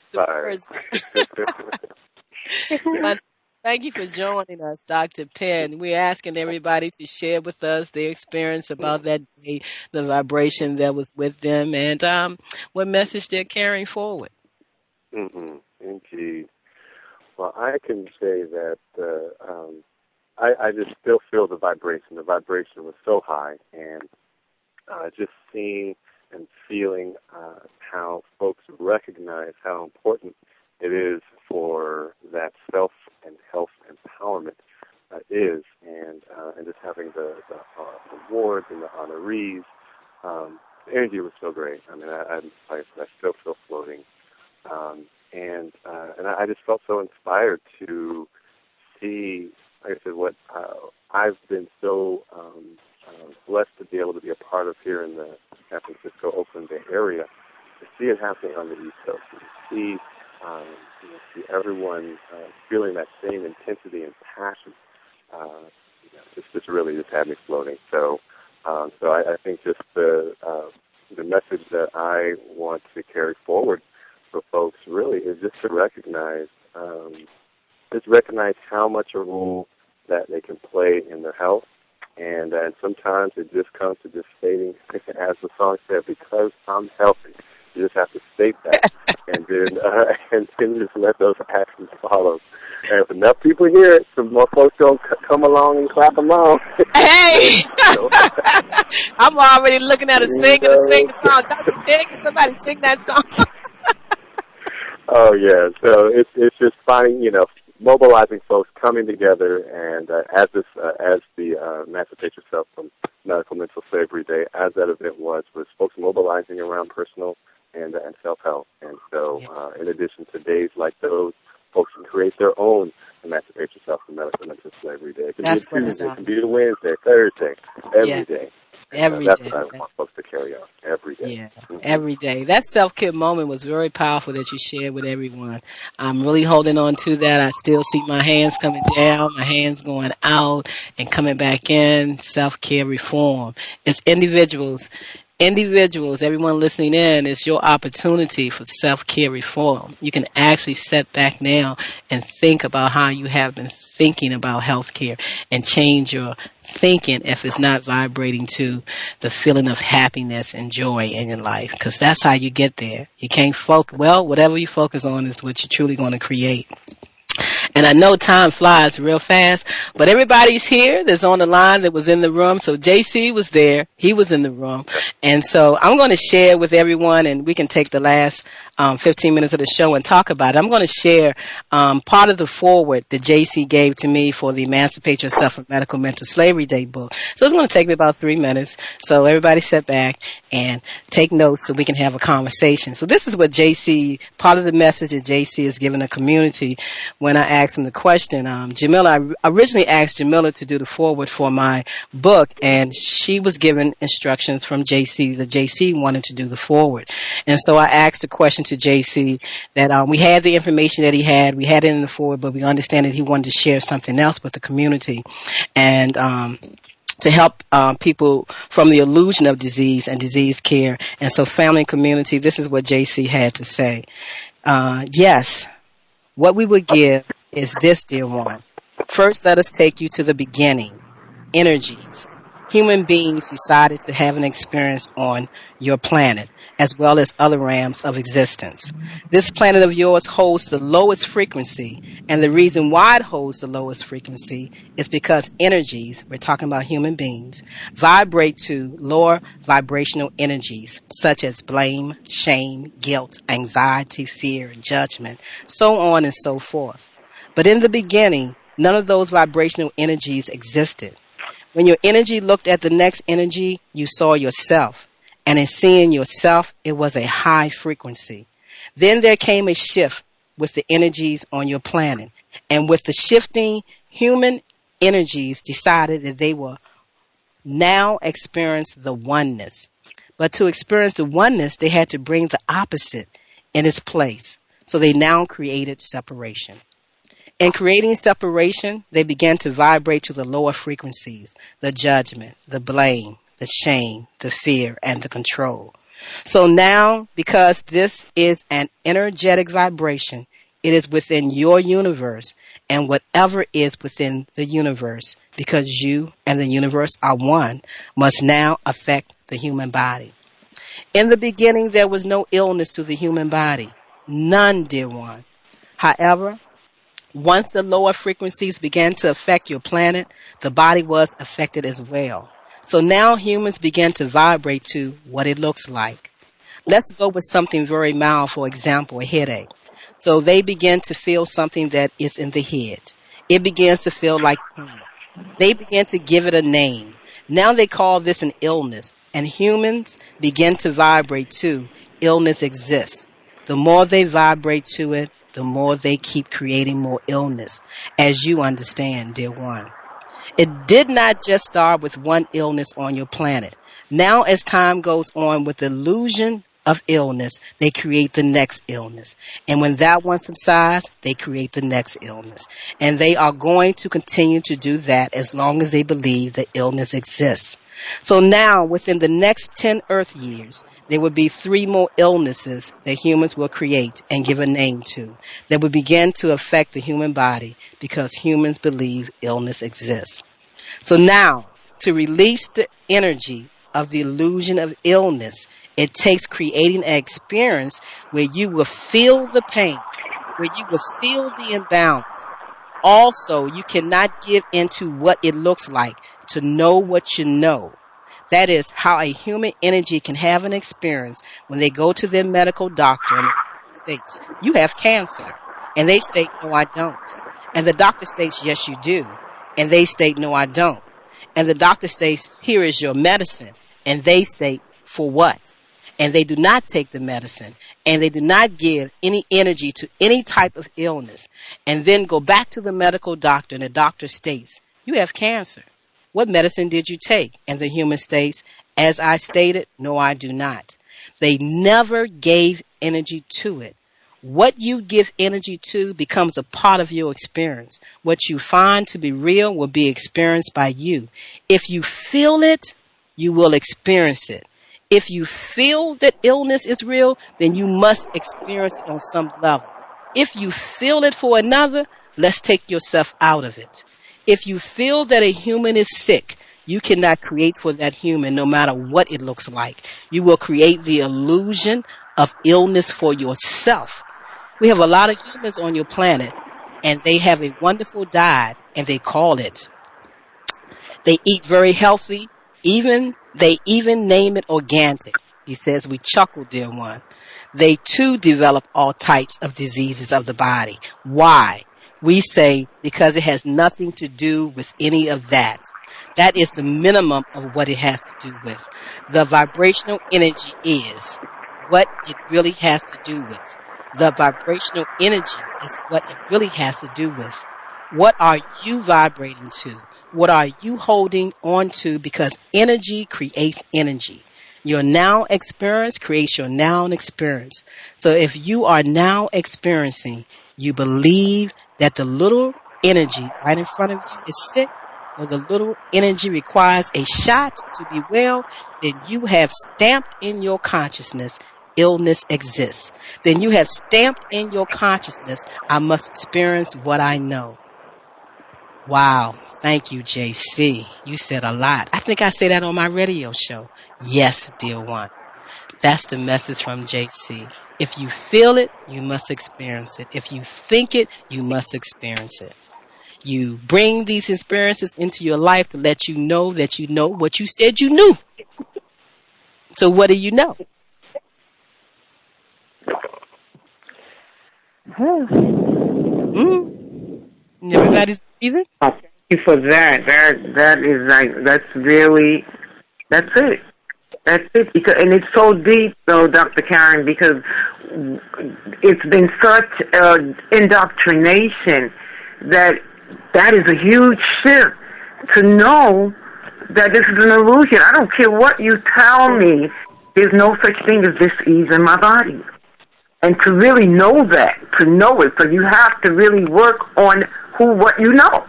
Thank you for joining us, Dr. Penn. We're asking everybody to share with us their experience about that day, the vibration that was with them, and what message they're carrying forward. Mm-hmm. Indeed. Well, I can say that I just still feel the vibration. The vibration was so high, and just seeing and feeling how folks recognize how important it is for that self and health empowerment is, great. I mean, I still feel floating. And I just felt so inspired to see, like I said, what I've been so blessed to be able to be a part of here in the San Francisco, Oakland Bay area, to see it happening on the East Coast, and see everyone feeling that same intensity and passion. Just really just had me floating. So I think just the message that I want to carry forward for folks really is just to recognize how much a role that they can play in their health, and sometimes it just comes to just stating, as the song said, because I'm healthy. You just have to state that, and then just let those actions follow. And if enough people hear it, some more folks don't come along and clap along. Hey! I'm already looking at a singer to sing the song. Dr. Ted, can somebody sing that song? Oh, yeah. So it's just finding, mobilizing folks, coming together, and as the Emancipate Yourself from Medical Mental Slavery Day, as that event was folks mobilizing around personal and self-help. And so in addition to days like those, folks can create their own Emancipate Yourself from Medical Mental Slavery Day. It can That's be a Tuesday, it can be a Wednesday, Thursday, every day. That's what I want folks to carry on every day. Yeah, every day. That self-care moment was very powerful that you shared with everyone. I'm really holding on to that. I still see my hands coming down, my hands going out and coming back in. Self-care reform. It's individuals, everyone listening in, it's your opportunity for self-care reform. You can actually sit back now and think about how you have been thinking about healthcare and change your thinking if it's not vibrating to the feeling of happiness and joy in your life, because that's how you get there. You can't focus. Well, whatever you focus on is what you're truly going to create. And I know time flies real fast, but everybody's here that's on the line that was in the room. So JC was there. He was in the room. And so I'm going to share with everyone, and we can take the last 15 minutes of the show and talk about it. I'm going to share part of the foreword that JC gave to me for the Emancipate Yourself from Medical Mental Slavery Day book. So it's going to take me about 3 minutes. So everybody sit back and take notes so we can have a conversation. So this is what JC, part of the message that JC is giving the community when I asked him the question. Jamillah, I originally asked Jamillah to do the foreword for my book, and she was given instructions from JC that JC wanted to do the foreword. And so I asked the question to JC that we had the information that he had. We had it in the foreword, but we understand that he wanted to share something else with the community. And to help people from the illusion of disease and disease care. And so family and community, this is what JC had to say. Yes, what we would give is this, dear one. First, let us take you to the beginning. Energies. Human beings decided to have an experience on your planet, as well as other realms of existence. This planet of yours holds the lowest frequency, and the reason why it holds the lowest frequency is because energies, we're talking about human beings, vibrate to lower vibrational energies, such as blame, shame, guilt, anxiety, fear, judgment, so on and so forth. But in the beginning, none of those vibrational energies existed. When your energy looked at the next energy, you saw yourself. And in seeing yourself, it was a high frequency. Then there came a shift with the energies on your planet. And with the shifting, human energies decided that they will now experience the oneness. But to experience the oneness, they had to bring the opposite in its place. So they now created separation. In creating separation, they began to vibrate to the lower frequencies, the judgment, the blame, the shame, the fear, and the control. So now, because this is an energetic vibration, it is within your universe and whatever is within the universe, because you and the universe are one, must now affect the human body. In the beginning, there was no illness to the human body. None, dear one. However, once the lower frequencies began to affect your planet, the body was affected as well. So now humans begin to vibrate to what it looks like. Let's go with something very mild, for example, a headache. So they begin to feel something that is in the head. It begins to feel like pain. They begin to give it a name. Now they call this an illness, and humans begin to vibrate to, illness exists. The more they vibrate to it, the more they keep creating more illness, as you understand, dear one. It did not just start with one illness on your planet. Now, as time goes on with the illusion of illness, they create the next illness. And when that one subsides, they create the next illness. And they are going to continue to do that as long as they believe that illness exists. So now, within the next 10 Earth years, there will be 3 more illnesses that humans will create and give a name to that will begin to affect the human body because humans believe illness exists. So now, to release the energy of the illusion of illness, it takes creating an experience where you will feel the pain, where you will feel the imbalance. Also, you cannot give into what it looks like to know what you know. That is how a human energy can have an experience when they go to their medical doctor and states, you have cancer. And they state, no, I don't. And the doctor states, yes, you do. And they state, no, I don't. And the doctor states, here is your medicine. And they state, for what? And they do not take the medicine. And they do not give any energy to any type of illness. And then go back to the medical doctor and the doctor states, you have cancer. What medicine did you take? And the human states, as I stated, no, I do not. They never gave energy to it. What you give energy to becomes a part of your experience. What you find to be real will be experienced by you. If you feel it, you will experience it. If you feel that illness is real, then you must experience it on some level. If you feel it for another, let's take yourself out of it. If you feel that a human is sick, you cannot create for that human no matter what it looks like. You will create the illusion of illness for yourself. We have a lot of humans on your planet, and they have a wonderful diet, and they call it. They eat very healthy. They even name it organic. He says, we chuckle, dear one. They too develop all types of diseases of the body. Why? We say because it has nothing to do with any of that. That is the minimum of what it has to do with. The vibrational energy is what it really has to do with. The vibrational energy is what it really has to do with. What are you vibrating to? What are you holding on to? Because energy creates energy. Your now experience creates your now experience. So if you are now experiencing, you believe that the little energy right in front of you is sick, or the little energy requires a shot to be well, then you have stamped in your consciousness, illness exists. Then you have stamped in your consciousness, I must experience what I know. Wow. Thank you, JC. You said a lot. I think I say that on my radio show. Yes, dear one. That's the message from JC. If you feel it, you must experience it. If you think it, you must experience it. You bring these experiences into your life to let you know that you know what you said you knew. So what do you know? Everybody's breathing? Thank you for that. That is like, that's it. That's it. Because, and it's so deep, though, Dr. Karen, because it's been such indoctrination that is a huge shift to know that this is an illusion. I don't care what you tell me. There's no such thing as dis-ease in my body. And to really know that, to know it, so you have to really work on what you know.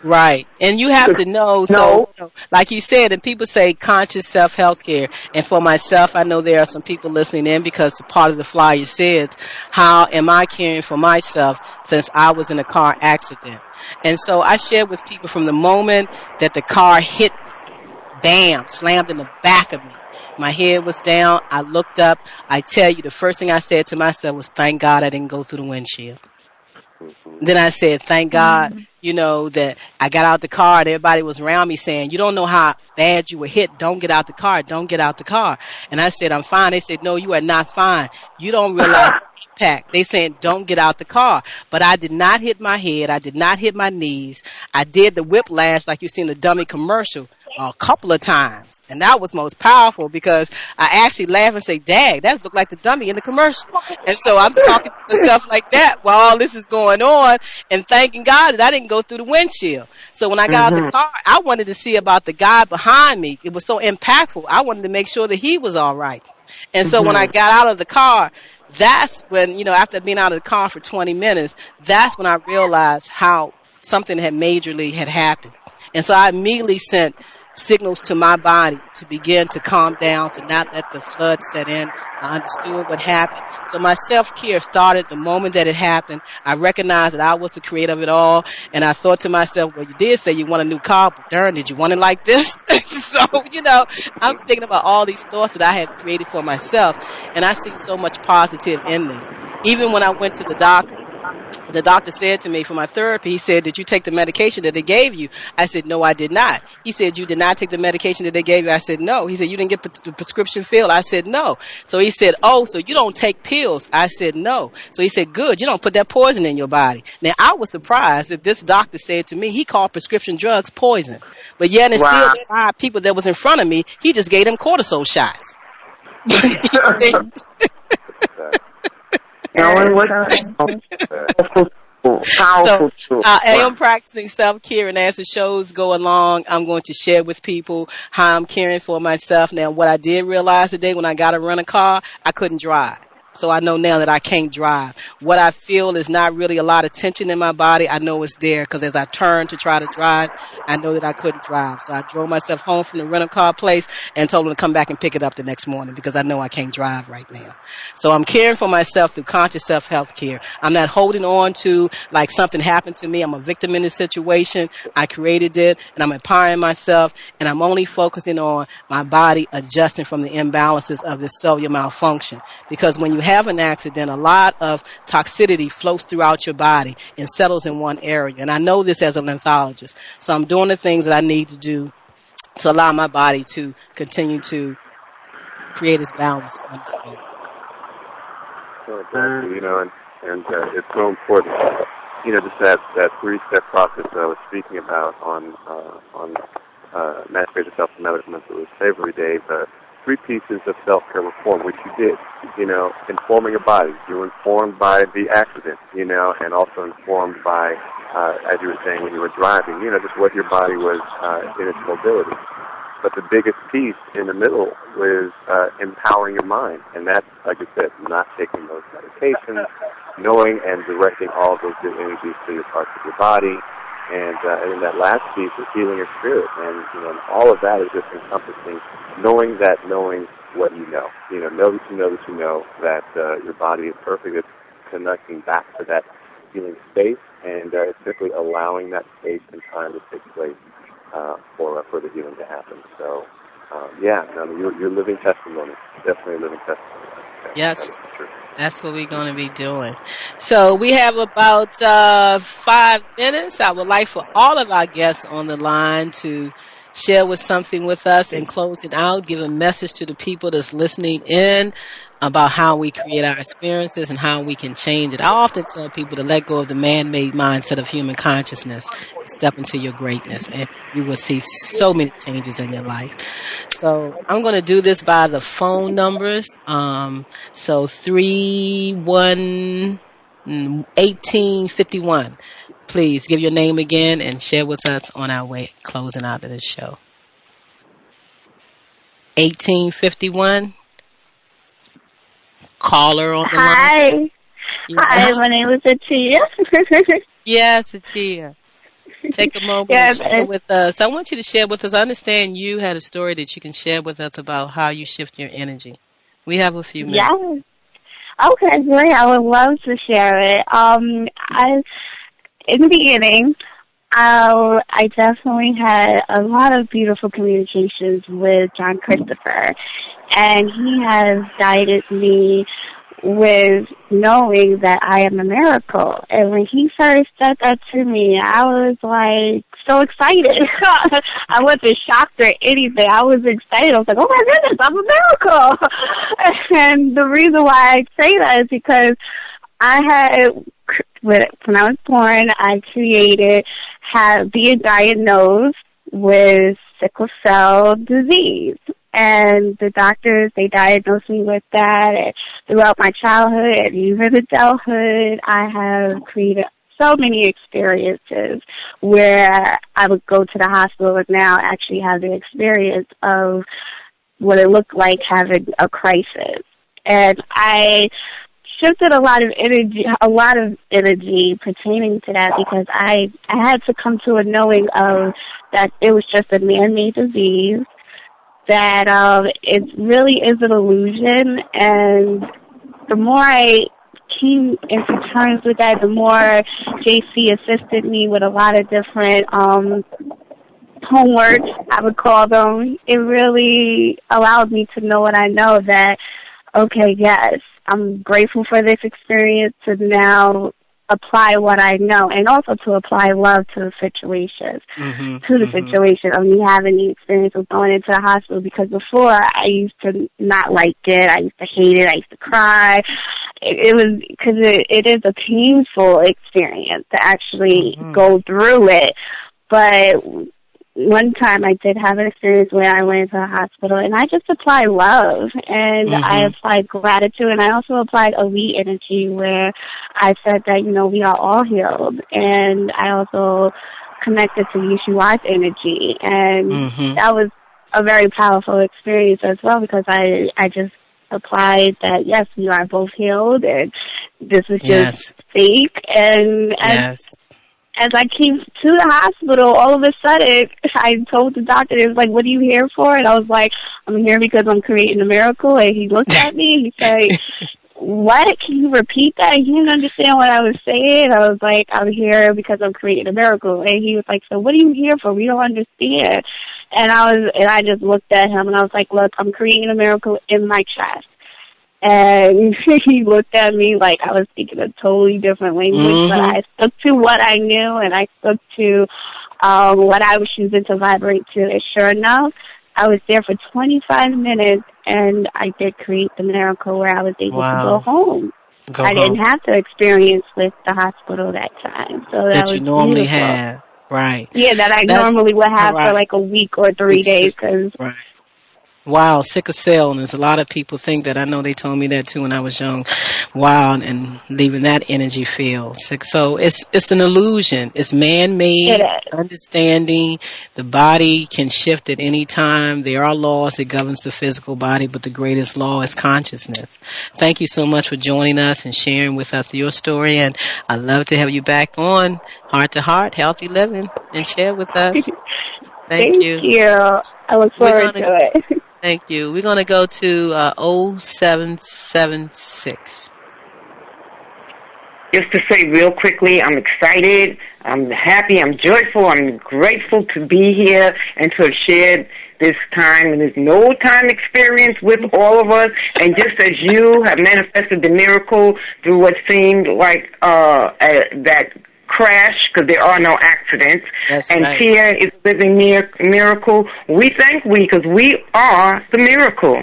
Right. And you have to know, so like you said, and people say conscious self-health care. And for myself, I know there are some people listening in because part of the flyer said, how am I caring for myself since I was in a car accident? And so I shared with people from the moment that the car hit me, bam, slammed in the back of me. My head was down. I looked up. I tell you, the first thing I said to myself was, thank God I didn't go through the windshield. Then I said, thank God, that I got out the car and everybody was around me saying, you don't know how bad you were hit. Don't get out the car. Don't get out the car. And I said, I'm fine. They said, no, you are not fine. You don't realize the impact. They said, don't get out the car. But I did not hit my head. I did not hit my knees. I did the whiplash like you see in the dummy commercial. a couple of times. And that was most powerful because I actually laugh and say, "Dang, that looked like the dummy in the commercial." And so I'm talking to myself like that while all this is going on and thanking God that I didn't go through the windshield. So when I got out of the car, I wanted to see about the guy behind me. It was so impactful. I wanted to make sure that he was all right. And so when I got out of the car, that's when, after being out of the car for 20 minutes, that's when I realized how something had majorly had happened. And so I immediately sent signals to my body to begin to calm down, to not let the flood set in. I understood what happened. So my self-care started the moment that it happened. I recognized that I was the creator of it all. And I thought to myself, well, you did say you want a new car, but darn, did you want it like this? So, I'm thinking about all these thoughts that I had created for myself. And I see so much positive in this. Even when I went to the doctor said to me for my therapy, he said, "Did you take the medication that they gave you?" I said, "No, I did not." He said, "You did not take the medication that they gave you?" I said, "No." He said, "You didn't get the prescription filled?" I said, "No." So he said, "Oh, so you don't take pills?" I said, "No." So he said, "Good. You don't put that poison in your body." Now, I was surprised that this doctor said to me, he called prescription drugs poison. But yet, and still, the 5 people that was in front of me, he just gave them cortisol shots. So I am practicing self-care, and as the shows go along, I'm going to share with people how I'm caring for myself. Now, what I did realize today when I got to rent a car, I couldn't drive. So I know now that I can't drive. What I feel is not really a lot of tension in my body. I know it's there because as I turned to try to drive, I know that I couldn't drive. So I drove myself home from the rental car place and told them to come back and pick it up the next morning because I know I can't drive right now. So I'm caring for myself through conscious self-health care. I'm not holding on to like something happened to me. I'm a victim in this situation. I created it, and I'm empowering myself, and I'm only focusing on my body adjusting from the imbalances of this cellular malfunction. Because when you have an accident, a lot of toxicity flows throughout your body and settles in one area. And I know this as a lymphologist. So I'm doing the things that I need to do to allow my body to continue to create its balance on its own. So exactly, and it's so important. Just that 3-step process that I was speaking about on Emancipate Yourself from Medical Mental Slavery Day, the 3 pieces of self-care reform, which you did, informing your body. You were informed by the accident, and also informed by, as you were saying when you were driving, just what your body was in its mobility. But the biggest piece in the middle was empowering your mind. And that's, like I said, not taking those medications, knowing and directing all those good energies to your parts of your body. And then that last piece is healing your spirit. And, all of that is just encompassing knowing what you know. Know that you know that your body is perfect. It's connecting back to that healing space. And it's simply allowing that space and time to take place for the healing to happen. So, you're living testimony. Definitely a living testimony. Yes, that's what we're going to be doing. So we have about 5 minutes. I would like for all of our guests on the line to share something with us and close it out, give a message to the people that's listening in about how we create our experiences and how we can change it. I often tell people to let go of the man-made mindset of human consciousness and step into your greatness, and you will see so many changes in your life. So I'm going to do this by the phone numbers. So 3-1-1851. Please give your name again and share with us on our way closing out of the show. 1851. Caller on the line. Hi, my name is Atiya. Yes, Atiya. Take a moment and share with us. I want you to share with us. I understand you had a story that you can share with us about how you shift your energy. We have a few minutes. Yes. Okay, great. I would love to share it. In the beginning, I definitely had a lot of beautiful communications with John Christopher, and he has guided me with knowing that I am a miracle. And when he first said that to me, I was like so excited. I wasn't shocked or anything. I was excited. I was like, oh my goodness, I'm a miracle. And the reason why I say that is because when I was born, I being diagnosed with sickle cell disease. And the doctors, they diagnosed me with that. And throughout my childhood and even adulthood, I have created so many experiences where I would go to the hospital and now actually have the experience of what it looked like having a crisis. And I shifted a lot of energy pertaining to that because I had to come to a knowing of that it was just a man-made disease, that it really is an illusion, and the more I came into terms with that, the more JC assisted me with a lot of different homework, I would call them. It really allowed me to know what I know, that, okay, yes, I'm grateful for this experience to now apply what I know, and also to apply love to the situation, situation of me having the experience of going into the hospital, because before I used to not like it, I used to hate it, I used to cry. It was because it is a painful experience to actually go through it. But one time I did have an experience where I went to the hospital and I just applied love, and I applied gratitude, and I also applied elite energy, where I said that, we are all healed. And I also connected to Yeshua's energy, and that was a very powerful experience as well, because I just applied that, yes, we are both healed, and this is just fake. And as I came to the hospital, all of a sudden, I told the doctor, it was like, what are you here for? And I was like, I'm here because I'm creating a miracle. And he looked at me and he said, what? Can you repeat that? He didn't understand what I was saying. I was like, I'm here because I'm creating a miracle. And he was like, so what are you here for? We don't understand. And I just looked at him and I was like, look, I'm creating a miracle in my chest. And he looked at me like I was speaking a totally different language, but I stuck to what I knew, and I stuck to what I was choosing to vibrate to. And sure enough, I was there for 25 minutes, and I did create the miracle where I was able to go home. I didn't have to experience with the hospital that time. So that was you normally beautiful. have. Right. Yeah, that I normally would have for like a week or 3 days. Right. Wow, sickle cell, and there's a lot of people think that. I know they told me that too when I was young. Wow, and leaving that energy field. So it's an illusion. It's man-made. Understanding the body can shift at any time. There are laws that governs the physical body, but the greatest law is consciousness. Thank you so much for joining us and sharing with us your story, and I'd love to have you back on Heart to Heart, Healthy Living, and share with us. Thank you. I look forward to it. Thank you. We're going to go to 0776. Just to say real quickly, I'm excited, I'm happy, I'm joyful, I'm grateful to be here and to have shared this time and this no-time experience with all of us. And just as you have manifested the miracle through what seemed like that crash, because there are no accidents. That's and right. Tia is living miracle. We thank because we are the miracle.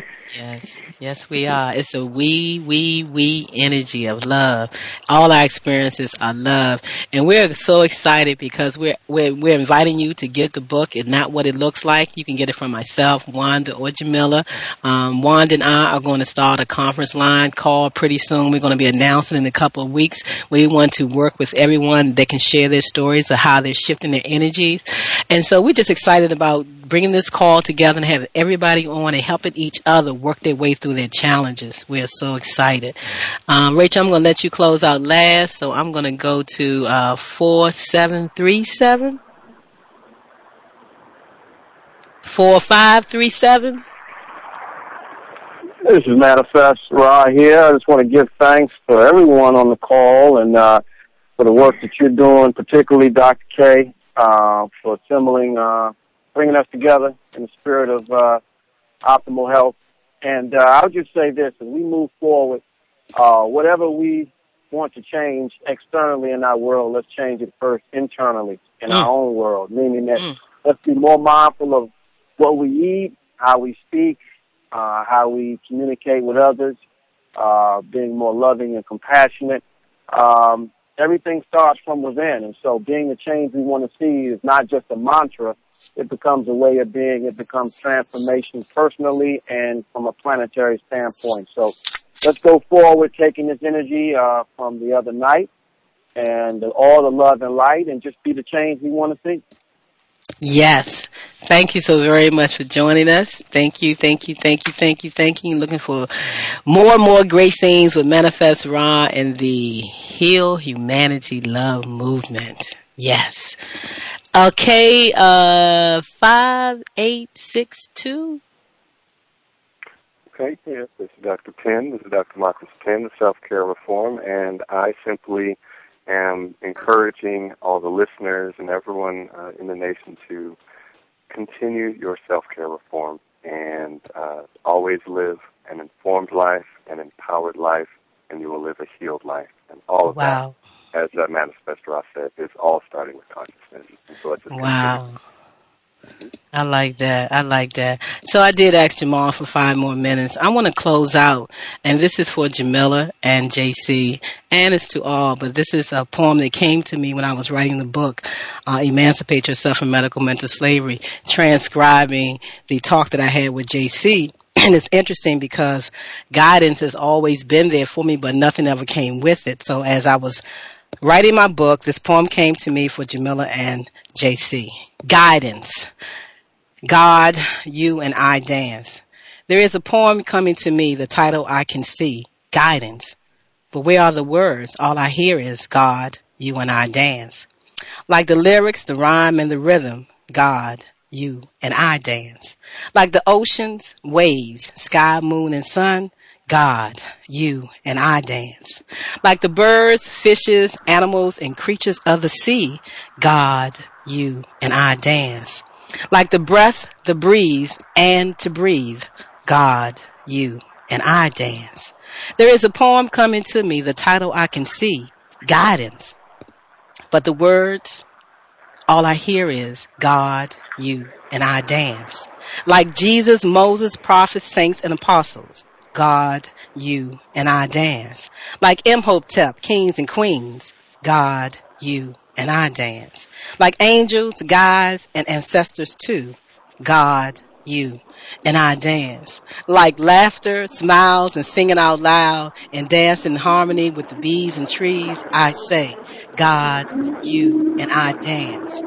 Yes, we are. It's a we energy of love. All our experiences are love, and we're so excited because we're inviting you to get the book. It's not what it looks like. You can get it from myself, Wanda, or Jamillah. Wanda and I are going to start a conference line call pretty soon. We're going to be announcing in a couple of weeks. We want to work with everyone that can share their stories of how they're shifting their energies, and so we're just excited about bringing this call together and have everybody on and helping each other work their way through their challenges. We're so excited. Rachel, I'm going to let you close out last, so I'm going to go to 4737. 4537. This is Manifest Ra here. I just want to give thanks for everyone on the call and for the work that you're doing, particularly Dr. K, for assembling bringing us together in the spirit of optimal health. And I'll just say this, as we move forward, whatever we want to change externally in our world, let's change it first internally in our own world, meaning that let's be more mindful of what we eat, how we speak, how we communicate with others, being more loving and compassionate. everything starts from within. And so being the change we want to see is not just a mantra. It becomes a way of being. It becomes transformation personally and from a planetary standpoint. So let's go forward taking this energy from the other night and all the love and light and just be the change we want to see. Yes. Thank you so very much for joining us. Thank you, thank you, thank you, thank you, thank you. Looking for more and more great things with Manifest Ra and the Heal Humanity Love Movement. Yes. Okay, 5862. Okay, yes, this is Dr. Penn. This is Dr. Marcus Penn, the Self-Care Reform, and I simply am encouraging all the listeners and everyone in the nation to continue your self-care reform and always live an informed life, an empowered life, and you will live a healed life. And all of that, as Manifest Ra said, is all starting with consciousness. And so it just continues. I like that. I like that. So I did ask Jamal for 5 more minutes. I want to close out, and this is for Jamillah and JC, and it's to all, but this is a poem that came to me when I was writing the book, Emancipate Yourself from Medical Mental Slavery, transcribing the talk that I had with JC. And it's interesting because guidance has always been there for me, but nothing ever came with it. So as I was writing my book, this poem came to me for Jamillah and JC. Guidance. God, you, and I dance. There is a poem coming to me, the title I can see, Guidance. But where are the words? All I hear is God, you, and I dance. Like the lyrics, the rhyme, and the rhythm, God, you, and I dance. Like the oceans, waves, sky, moon, and sun, God, you, and I dance. Like the birds, fishes, animals, and creatures of the sea, God, you, and I dance. Like the breath, the breeze, and to breathe, God, you, and I dance. There is a poem coming to me, the title I can see, Guidance. But the words, all I hear is God, you, and I dance. Like Jesus, Moses, prophets, saints, and apostles, God, you, and I dance. Like Imhotep, kings and queens, God, you, and I dance. Like angels, guides, and ancestors too, God, you, and I dance. Like laughter, smiles, and singing out loud, and dance in harmony with the bees and trees, I say, God, you, and I dance.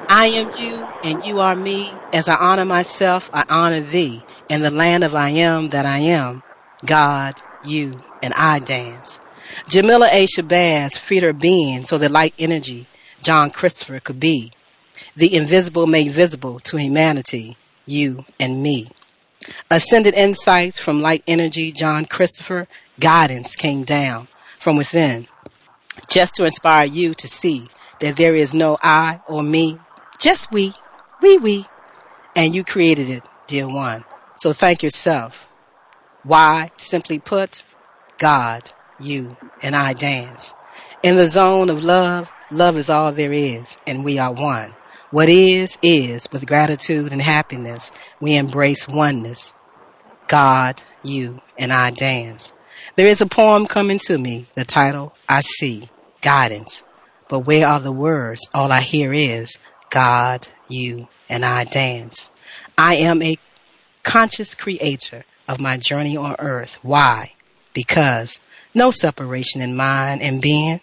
I am you, and you are me. As I honor myself, I honor thee. In the land of I am that I am, God, you, and I dance. Jamillah A. Shabazz freed her being so that light energy, John Christopher, could be the invisible made visible to humanity, you and me. Ascended insights from light energy, John Christopher, guidance came down from within, just to inspire you to see that there is no I or me, just we, and you created it, dear one. So thank yourself. Why? Simply put, God, you, and I dance. In the zone of love, love is all there is, and we are one. What is. With gratitude and happiness, we embrace oneness. God, you, and I dance. There is a poem coming to me, the title I see, Guidance. But where are the words? All I hear is God, you, and I dance. I am a conscious creator of my journey on earth. Why? Because no separation in mind and being.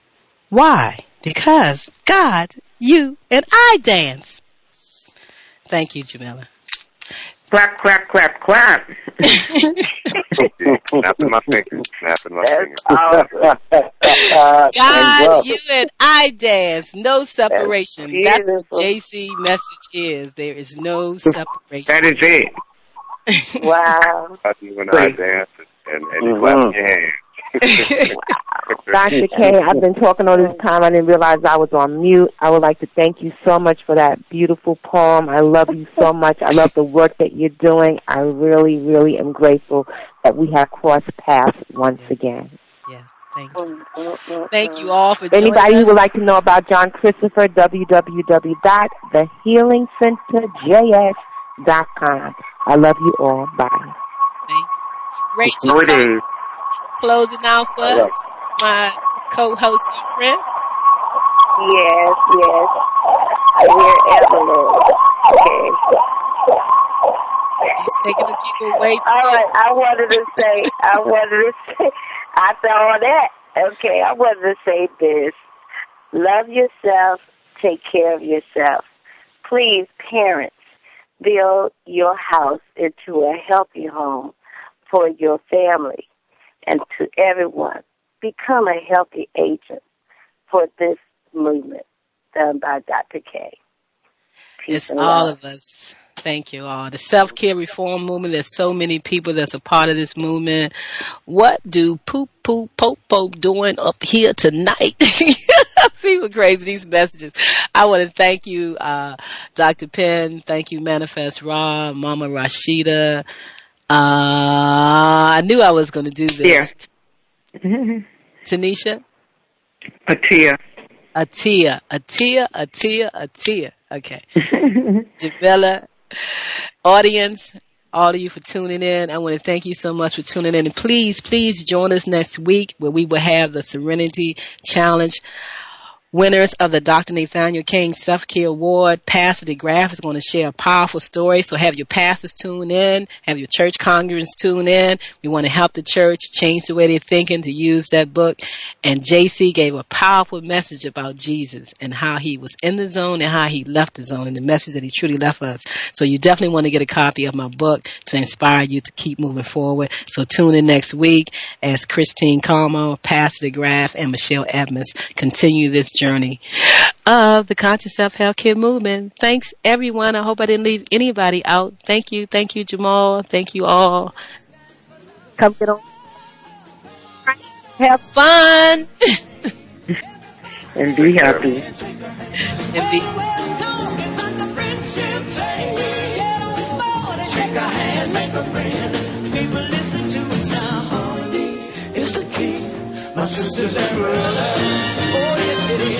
Why? Because God, you, and I dance. Thank you, Jamillah. Clap, clap, clap, clap. Snapping my fingers. Awesome. God, you, and I dance. No separation. That's what JC message is. There is no separation. That is it. Wow. God, you and I dance and you clap your hands. Dr. K, I've been talking all this time. I didn't realize I was on mute. I would like to thank you so much for that beautiful poem. I love you so much. I love the work that you're doing. I really, really am grateful that we have crossed paths once again. Yes, thank you. Thank you all for joining Anybody us. who would like to know about John Christopher, www.thehealingcenterjs.com. I love you all. Bye. Thank you. Rachel, closing out for us, my co-host and friend. Yes, yes. I hear Evelyn. Okay. He's taking the people away to All right, I wanted to say, after all that, okay, I wanted to say this. Love yourself, take care of yourself. Please, parents, build your house into a healthy home for your family and to everyone. Become a healthy agent for this movement done by Dr. K. It's all of us. Thank you all. The self-care reform movement, there's so many people that's a part of this movement. What do Poop Poop Pope Pope doing up here tonight? People crazy, these messages. I want to thank you, Dr. Penn. Thank you, Manifest Raw, Mama Rashida. I knew I was going to do this. Yeah. Tanisha? Atiya. Atiya. Okay. Jamillah, audience, all of you for tuning in. I want to thank you so much for tuning in. And please join us next week where we will have the Serenity Challenge. Winners of the Dr. Nathaniel King Self-Care Award. Pastor DeGraff is going to share a powerful story. So have your pastors tune in. Have your church congregants tune in. We want to help the church change the way they're thinking to use that book. And JC gave a powerful message about Jesus and how he was in the zone and how he left the zone and the message that he truly left us. So you definitely want to get a copy of my book to inspire you to keep moving forward. So tune in next week as Christine Carmo, Pastor DeGraff, and Michelle Edmonds continue this journey of the conscious self-healthcare movement. Thanks, everyone. I hope I didn't leave anybody out. Thank you, Jamal. Thank you all. Come get on. Have fun. And be happy. And be. Shake a hand, make a friend. People listen to us now. Harmony is the key. My sisters and brothers. Oh, yes, it is.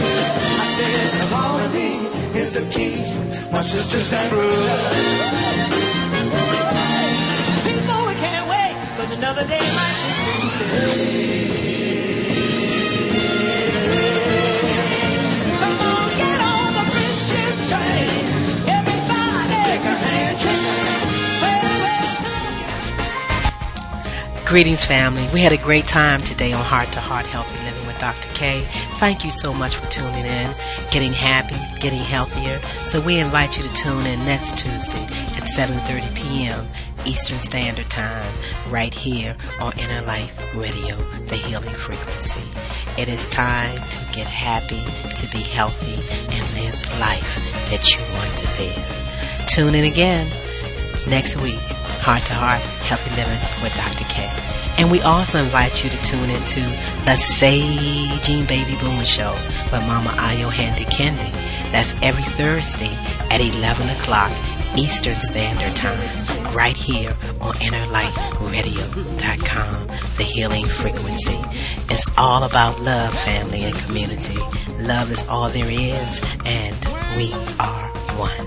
I said, harmony is the key. My sisters and brothers. People, we can't wait, 'cause another day might be too late. Come on, get on the friendship train. Everybody, shake a hand, shake a hand. Greetings, family. We had a great time today on Heart to Heart Healthy Living with Dr. K. Thank you so much for tuning in, getting happy, getting healthier. So we invite you to tune in next Tuesday at 7:30 p.m. Eastern Standard Time, right here on Inner Life Radio, the healing frequency. It is time to get happy, to be healthy, and live the life that you want to live. Tune in again next week. Heart to Heart, Healthy Living with Dr. K. And we also invite you to tune into the Saging Baby Boom Show with Mama Ayo Handy Kendi. That's every Thursday at 11 o'clock Eastern Standard Time, right here on InnerLightRadio.com, the healing frequency. It's all about love, family, and community. Love is all there is, and we are one.